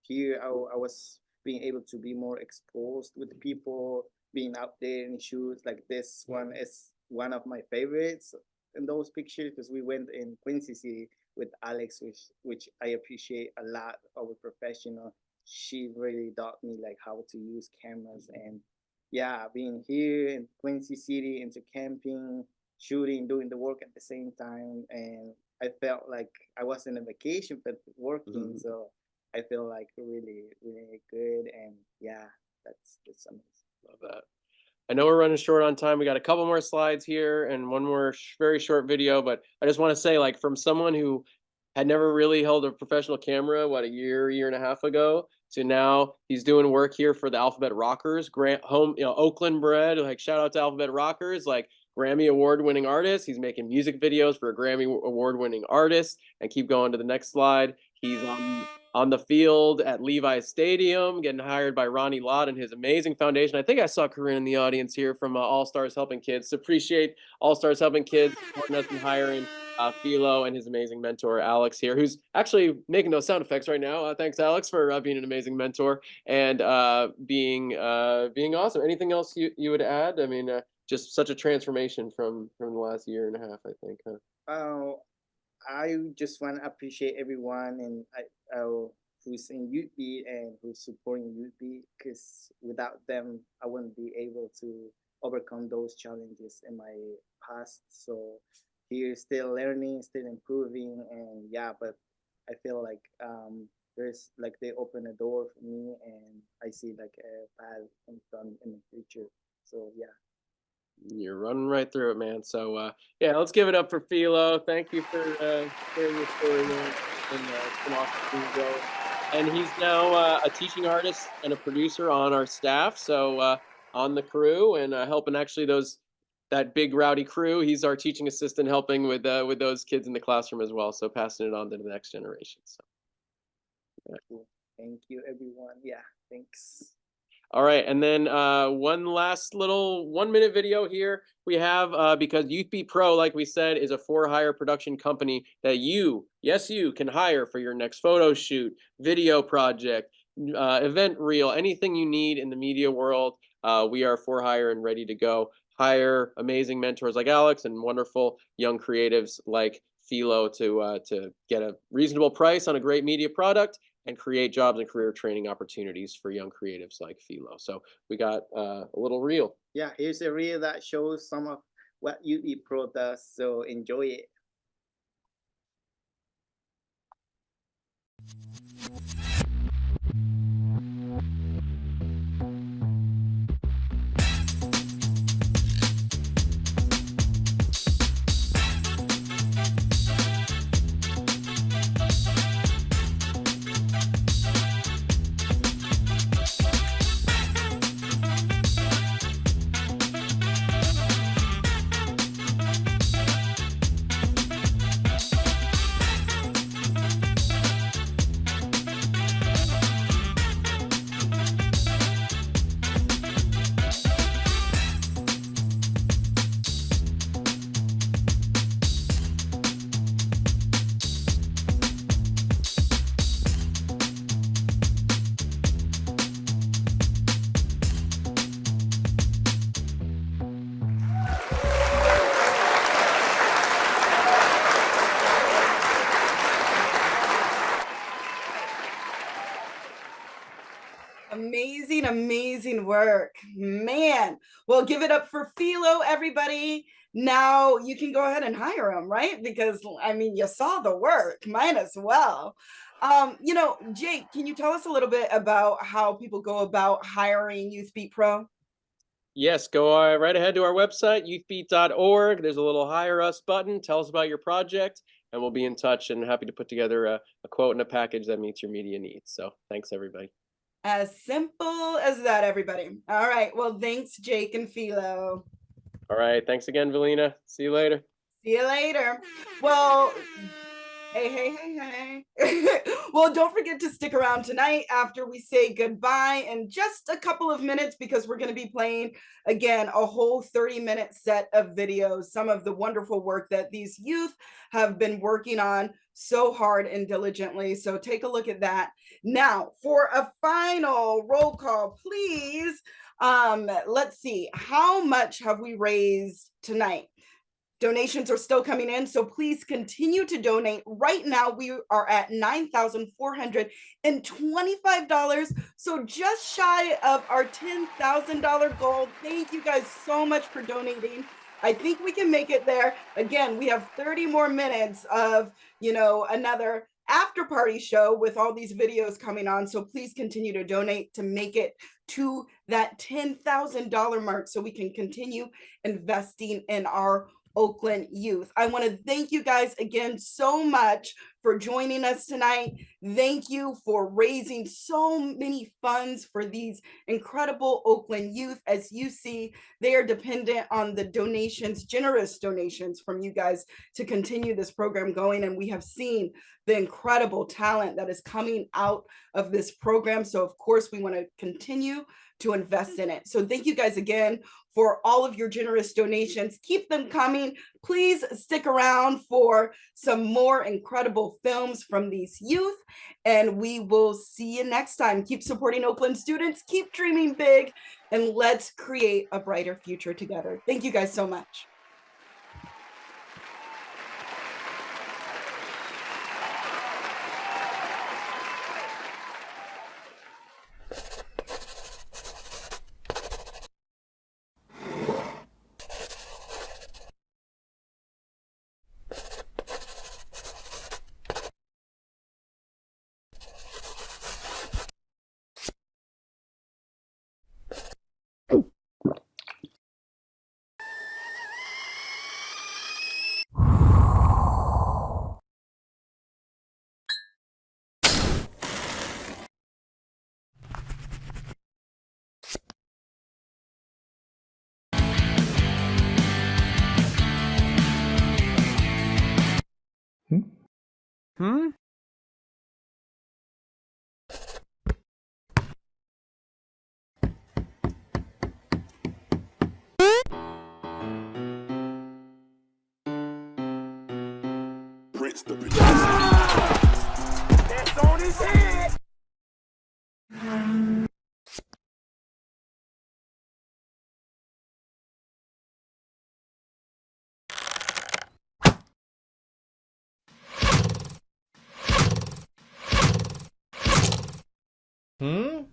here. I was being able to be more exposed with people, being out there in shoots like this one is one of my favorites in those pictures because we went in Quincy City with Alex, which I appreciate a lot. Our professional, she really taught me like how to use cameras. And yeah, being here in Quincy City into camping, shooting, doing the work at the same time, and I felt like I was in a vacation but working. So I feel like really, really good. And yeah, that's amazing. Love that. I know we're running short on time. We got a couple more slides here and one more very short video, but I just want to say, like, from someone who had never really held a professional camera, what, a year and a half ago, to now he's doing work here for the Alphabet Rockers, Oakland bred, like, shout out to Alphabet Rockers, like, Grammy award-winning artist. He's making music videos for a Grammy award-winning artist. And keep going to the next slide. He's on the field at Levi's Stadium, getting hired by Ronnie Lott and his amazing foundation. I think I saw Corinne in the audience here from All Stars Helping Kids. So appreciate All Stars Helping Kids supporting us and hiring Philo and his amazing mentor, Alex here, who's actually making those sound effects right now. Thanks, Alex, for being an amazing mentor and being awesome. Anything else you would add? I mean, just such a transformation from the last year and a half, I think. Huh? I just want to appreciate everyone and who's in Youth Beat and who's supporting Youth Beat, because without them, I wouldn't be able to overcome those challenges in my past. So here, still learning, still improving, and yeah, but I feel like there's like they open a door for me, and I see like a path in front in the future. So yeah. You're running right through it, man. So yeah, let's give it up for Philo. Thank you for sharing your story, man. And it's been awesome to go. And he's now a teaching artist and a producer on our staff. So on the crew and helping actually that big rowdy crew. He's our teaching assistant, helping with those kids in the classroom as well. So passing it on to the next generation. So yeah. Cool. Thank you, everyone. Yeah, thanks. All right, and then one last little 1-minute video here we have because Youth Beat Pro, like we said, is a for-hire production company that you can hire for your next photo shoot, video project, event reel, anything you need in the media world. We are for hire and ready to go. Hire amazing mentors like Alex and wonderful young creatives like Philo to get a reasonable price on a great media product and create jobs and career training opportunities for young creatives like Philo. So we got a little reel. Yeah, here's a reel that shows some of what Youth Beat Pro does, so enjoy it. Amazing work, man. Well, give it up for Philo, everybody. Now you can go ahead and hire him, right? Because I mean, you saw the work, might as well. Jake, can you tell us a little bit about how people go about hiring Youth Beat Pro? Yes, go right ahead to our website, youthbeat.org. There's a little hire us button. Tell us about your project and we'll be in touch and happy to put together a quote and a package that meets your media needs. So thanks, everybody. As simple as that, everybody. All right. Well, thanks, Jake and Philo. All right. Thanks again, Valina. See you later. See you later. Well, hey. Well, don't forget to stick around tonight after we say goodbye in just a couple of minutes, because we're going to be playing again a whole 30-minute set of videos, some of the wonderful work that these youth have been working on so hard and diligently. So take a look at that. Now, for a final roll call, please. Let's see, how much have we raised tonight? Donations are still coming in, so please continue to donate. Right now, we are at $9,425, so just shy of our $10,000 goal. Thank you guys so much for donating. I think we can make it there. Again, we have 30 more minutes of, another after party show with all these videos coming on. So please continue to donate to make it to that $10,000 mark so we can continue investing in our Oakland youth. I want to thank you guys again so much for joining us tonight. Thank you for raising so many funds for these incredible Oakland youth. As you see, they are dependent on the donations, generous donations from you guys to continue this program going. And we have seen the incredible talent that is coming out of this program. So of course, we want to continue to invest in it. So thank you guys again for all of your generous donations. Keep them coming. Please stick around for some more incredible films from these youth, and we will see you next time. Keep supporting Oakland students, keep dreaming big, and let's create a brighter future together. Thank you guys so much. Hmm? Prince the producer. That's on his head. Hmm?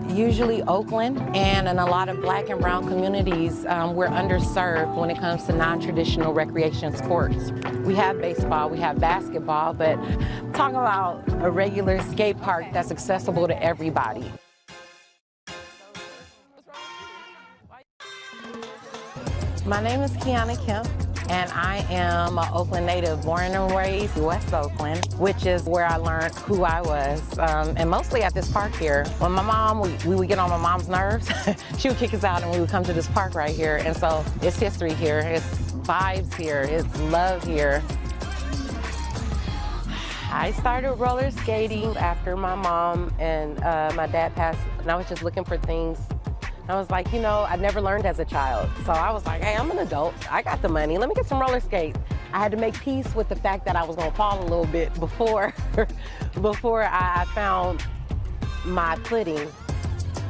Usually Oakland and in a lot of black and brown communities, we're underserved when it comes to non-traditional recreation sports. We have baseball, we have basketball, but talking about a regular skate park that's accessible to everybody. My name is Kiana Kemp, and I am an Oakland native, born and raised West Oakland, which is where I learned who I was, and mostly at this park here. When my mom, we would get on my mom's nerves, she would kick us out and we would come to this park right here, and so it's history here, it's vibes here, it's love here. I started roller skating after my mom and my dad passed, and I was just looking for things. I was like, you know, I never learned as a child. So I was like, hey, I'm an adult. I got the money. Let me get some roller skates. I had to make peace with the fact that I was going to fall a little bit before I found my footing.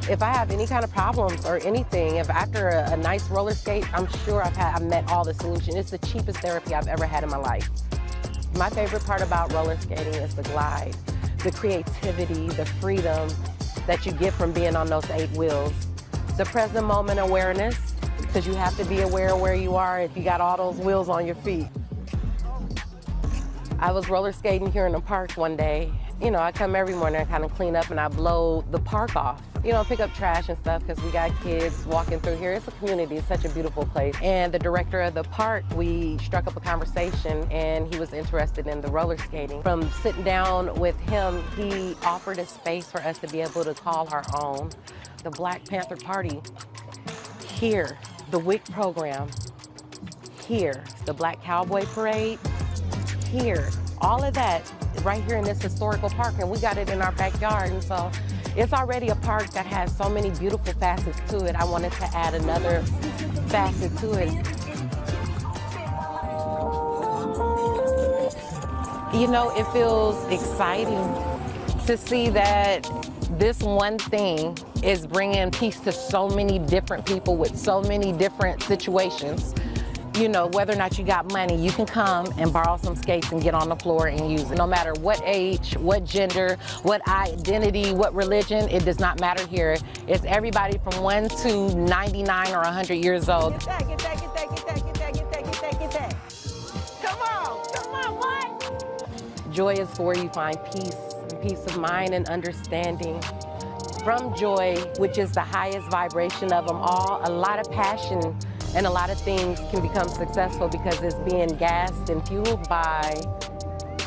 If I have any kind of problems or anything, if after a nice roller skate, I'm sure I've met all the solutions. It's the cheapest therapy I've ever had in my life. My favorite part about roller skating is the glide, the creativity, the freedom that you get from being on those 8 wheels. The present moment awareness, because you have to be aware of where you are if you got all those wheels on your feet. I was roller skating here in the park one day. You know, I come every morning and kind of clean up and I blow the park off. You know, pick up trash and stuff because we got kids walking through here. It's a community, it's such a beautiful place. And the director of the park, we struck up a conversation and he was interested in the roller skating. From sitting down with him, he offered a space for us to be able to call our own. The Black Panther Party, here. The WIC program, here. The Black Cowboy Parade, here. All of that right here in this historical park, and we got it in our backyard, and so it's already a park that has so many beautiful facets to it. I wanted to add another facet to it. You know, it feels exciting to see that this one thing is bringing peace to so many different people with so many different situations. You know, whether or not you got money, you can come and borrow some skates and get on the floor and use it. No matter what age, what gender, what identity, what religion, it does not matter here. It's everybody from 1 to 99 or 100 years old. Get that, get that, get that, get that, get that, get that, get that, get that. Come on, what? Joy is where you find peace, peace of mind and understanding. From joy, which is the highest vibration of them all, a lot of passion and a lot of things can become successful because it's being gassed and fueled by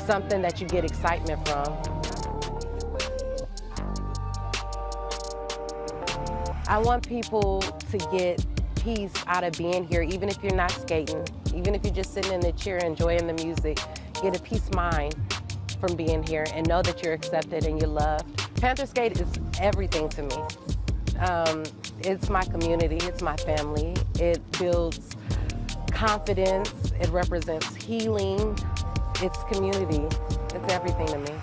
something that you get excitement from. I want people to get peace out of being here, even if you're not skating, even if you're just sitting in the chair enjoying the music, get a peace of mind from being here and know that you're accepted and you're loved. Panther Skate is everything to me. It's my community, it's my family. It builds confidence, it represents healing, it's community, it's everything to me.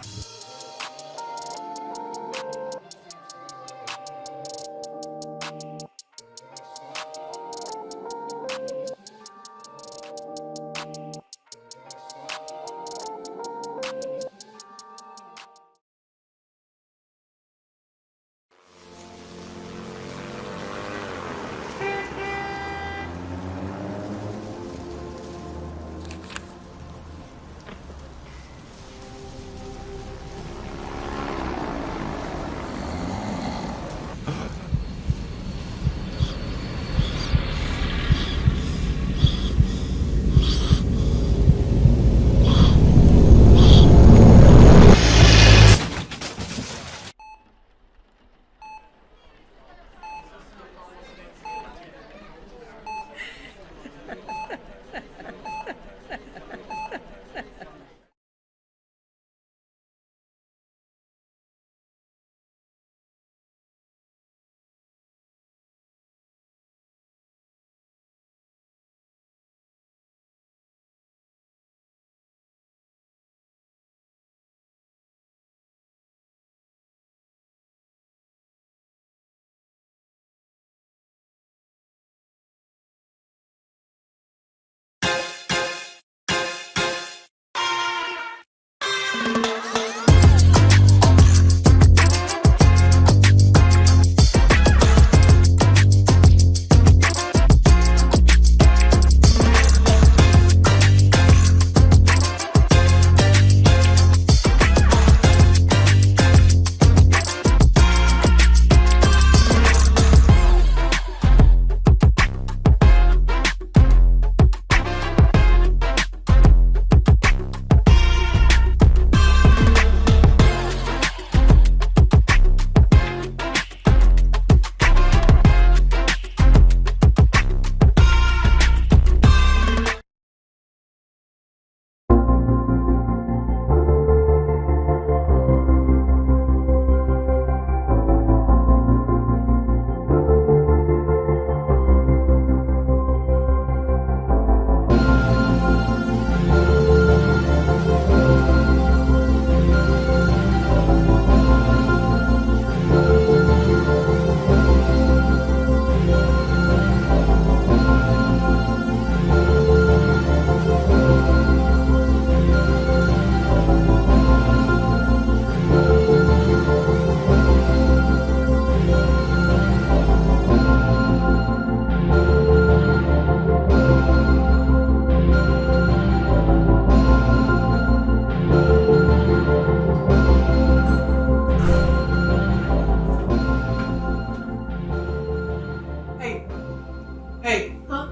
Huh?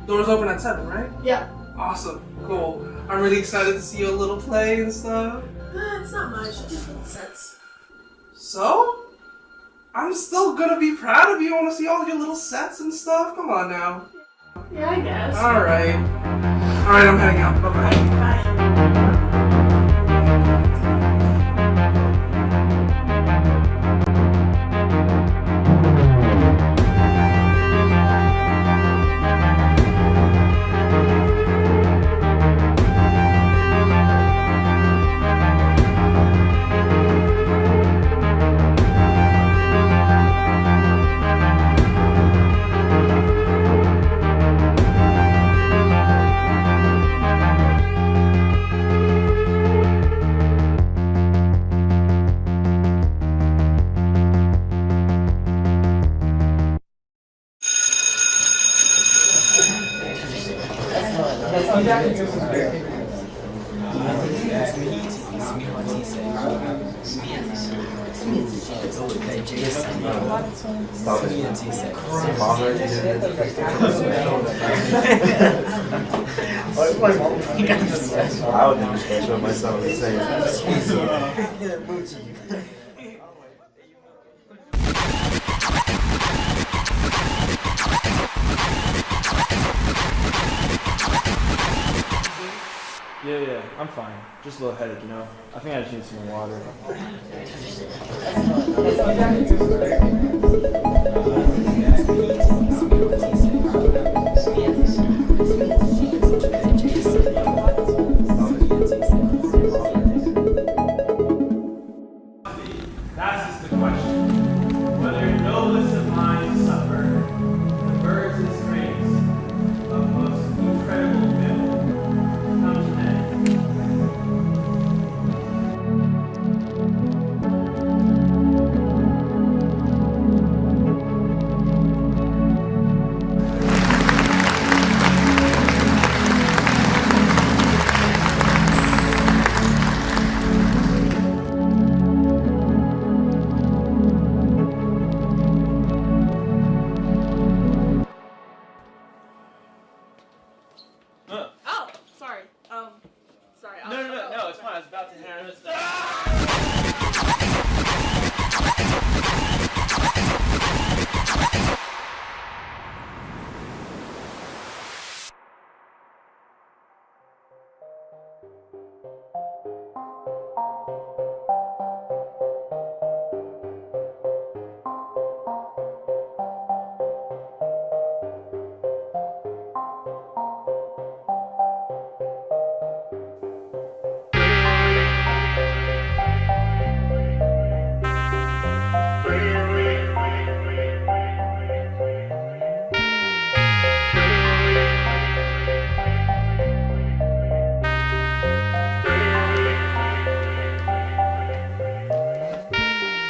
Doors open at 7, right? Yeah. Awesome. Cool. I'm really excited to see your little play and stuff. It's not much. It just makes sense. So? I'm still gonna be proud of you. I want to see all your little sets and stuff. Come on now. Yeah, I guess. Alright. Alright, I'm heading out. Bye-bye. I would think special myself the same. Yeah, I'm fine. Just a little headache, you know. I think I just need some water. That's just the question. Whether no list of mine suffer, the birds and strains of most incredible film come to an end. Oh, sorry. Sorry. No, it's fine. I was about to hand this.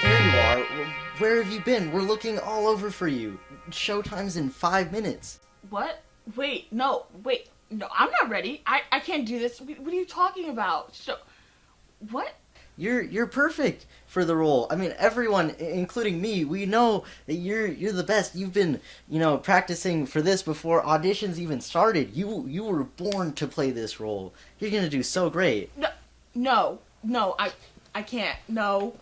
There you are. Where have you been? We're looking all over for you. Showtime's in 5 minutes. What? Wait, no, I'm not ready. I can't do this. What are you talking about? What? You're perfect for the role. I mean, everyone, including me, we know that you're the best. You've been, practicing for this before auditions even started. You were born to play this role. You're gonna do so great. No, I can't. No.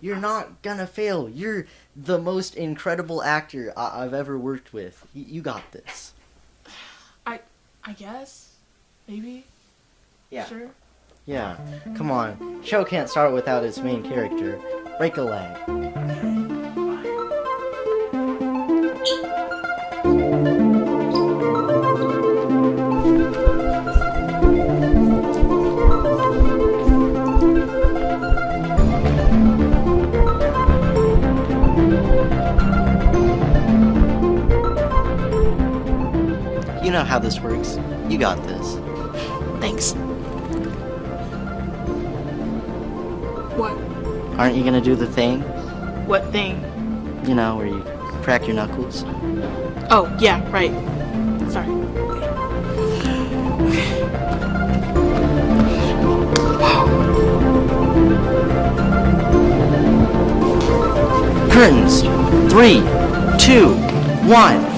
You're not gonna fail. You're the most incredible actor I've ever worked with. You got this. I guess. Maybe. Yeah. Sure. Yeah. Come on. Show can't start without its main character. Break a leg. You know how this works. You got this. Thanks. What? Aren't you gonna do the thing? What thing? You know, where you crack your knuckles? Oh, yeah, right. Sorry. Curtains. 3, 2, 1.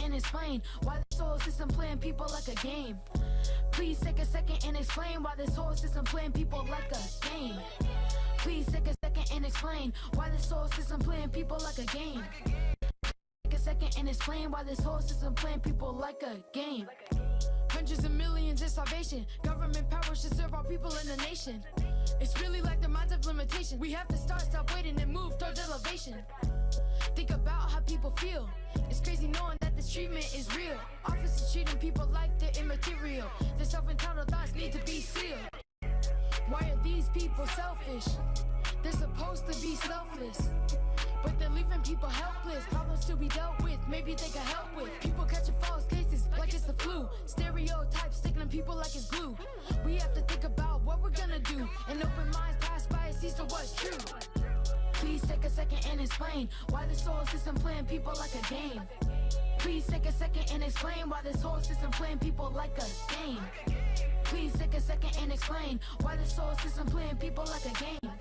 and explain why this whole system playing people like a game. Please take a second and explain why this whole system playing people like a game. Please take a second and explain why this whole system playing people like a game. Take a second and explain why this whole system playing people like a game. Hundreds of millions in starvation. Government power should serve all people in the nation. It's really like the minds of limitation. We have to stop waiting and move towards elevation. Think about how people feel. It's crazy knowing that this treatment is real. Officers treating people like they're immaterial. Their self-entitled thoughts need to be sealed. Why are these people selfish? They're supposed to be selfless, but they're leaving people helpless. Problems to be dealt with, maybe they can help with. People catching false cases like it's the flu. Stereotypes sticking on people like it's glue. We have to think about what we're gonna do, and open minds past biases to what's true. Please take a second and explain why this whole system playing people like a game. Please take a second and explain why this whole system playing people like a game. Please take a second and explain why this whole system playing people like a game.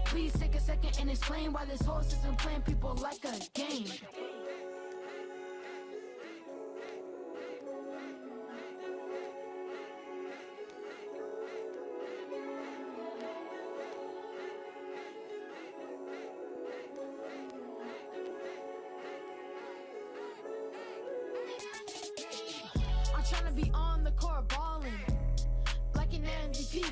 Please take a second and explain why this whole system playing people like a game. I'm trying to be on the court balling like an MVP.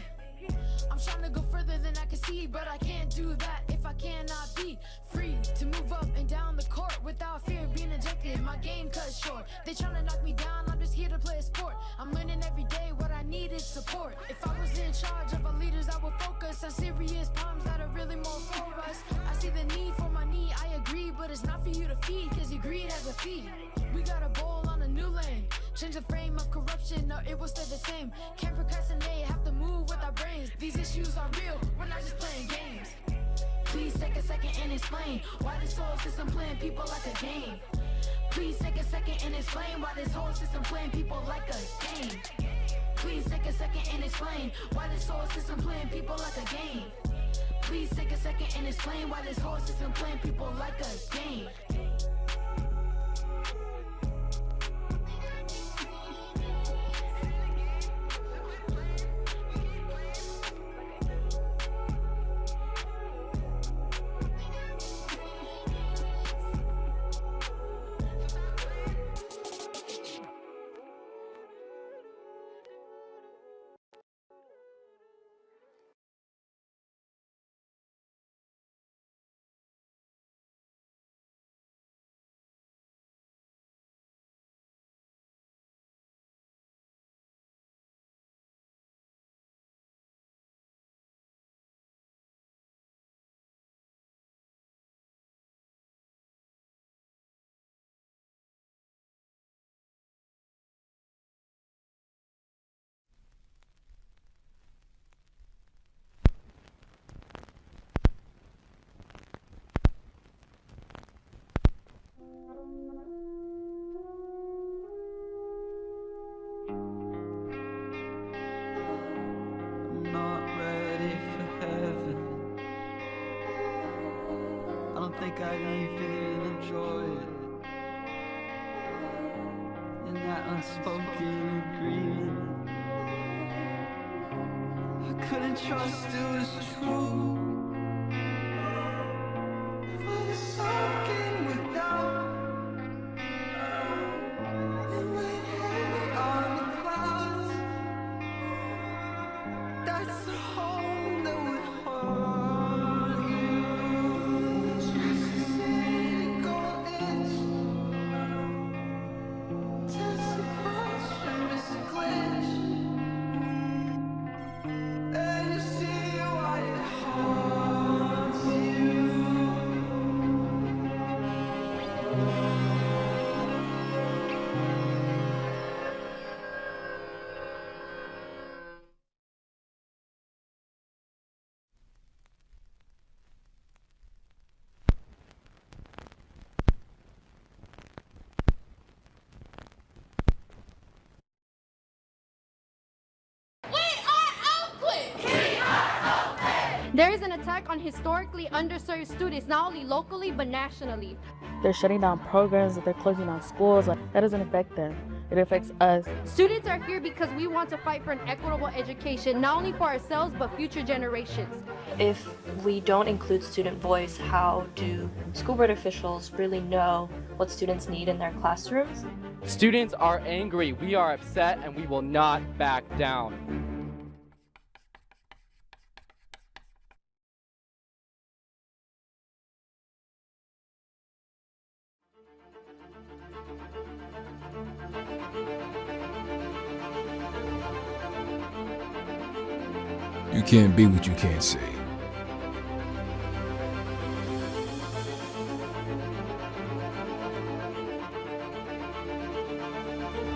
I'm trying to go further than I can see, but I can't do that if I cannot be free to move up and down the court without fear of being ejected. My game cut short. They trying to knock me down, I'm just here to play a sport. I'm learning every day, what I need is support. If I was in charge of our leaders, I would focus on serious problems that are really more for us. I see the need for my need, I agree, but it's not for you to feed, cause your greed has a fee. We got a bowl on a new land. Change the frame of corruption, no, it will stay the same. Can't procrastinate, have to move with our brains. These issues are real, we're not just playing games. Please take a second and explain why this whole system playing people like a game. Please take a second and explain why this whole system playing people like a game. Please take a second and explain why this whole system playing people like a game. Please take a second and explain why this whole system playing people like a game. I'm not ready for heaven. I don't think I'd even enjoy it. In that unspoken agreement, I couldn't trust it was true. It was something without. And when heavy on the clouds, that's the home that would haunt you. Just a cynical itch, just a question, just a glitch. And you see why it haunts. There is an attack on historically underserved students, not only locally, but nationally. They're shutting down programs, they're closing down schools. Like, that doesn't affect them. It affects us. Students are here because we want to fight for an equitable education, not only for ourselves, but future generations. If we don't include student voice, how do school board officials really know what students need in their classrooms? Students are angry, we are upset, and we will not back down. You can't be what you can't see.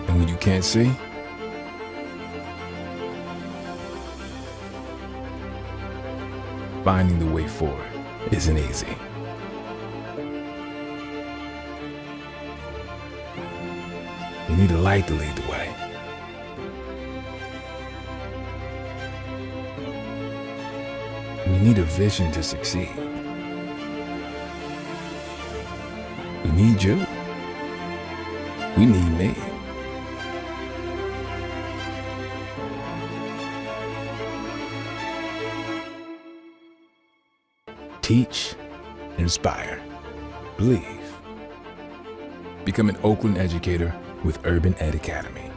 And when you can't see, finding the way forward isn't easy. You need a light to lead the way. You need a vision to succeed. We need you. We need me. Teach, inspire, believe. Become an Oakland educator with Urban Ed Academy.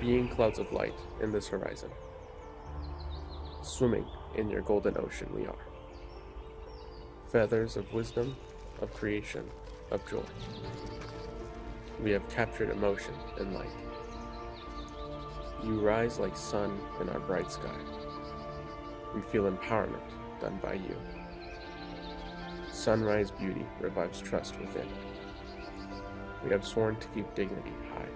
Being clouds of light in this horizon. Swimming in your golden ocean we are. Feathers of wisdom, of creation, of joy. We have captured emotion and light. You rise like sun in our bright sky. We feel empowerment done by you. Sunrise beauty revives trust within. We have sworn to keep dignity high.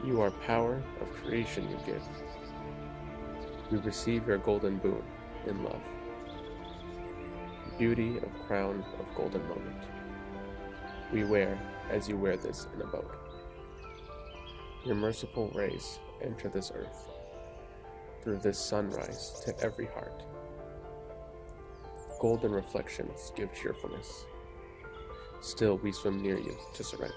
You are power of creation you give. We receive your golden boon in love. Beauty of crown of golden moment. We wear as you wear this in a boat. Your merciful rays enter this earth. Through this sunrise to every heart. Golden reflections give cheerfulness. Still we swim near you to surrender.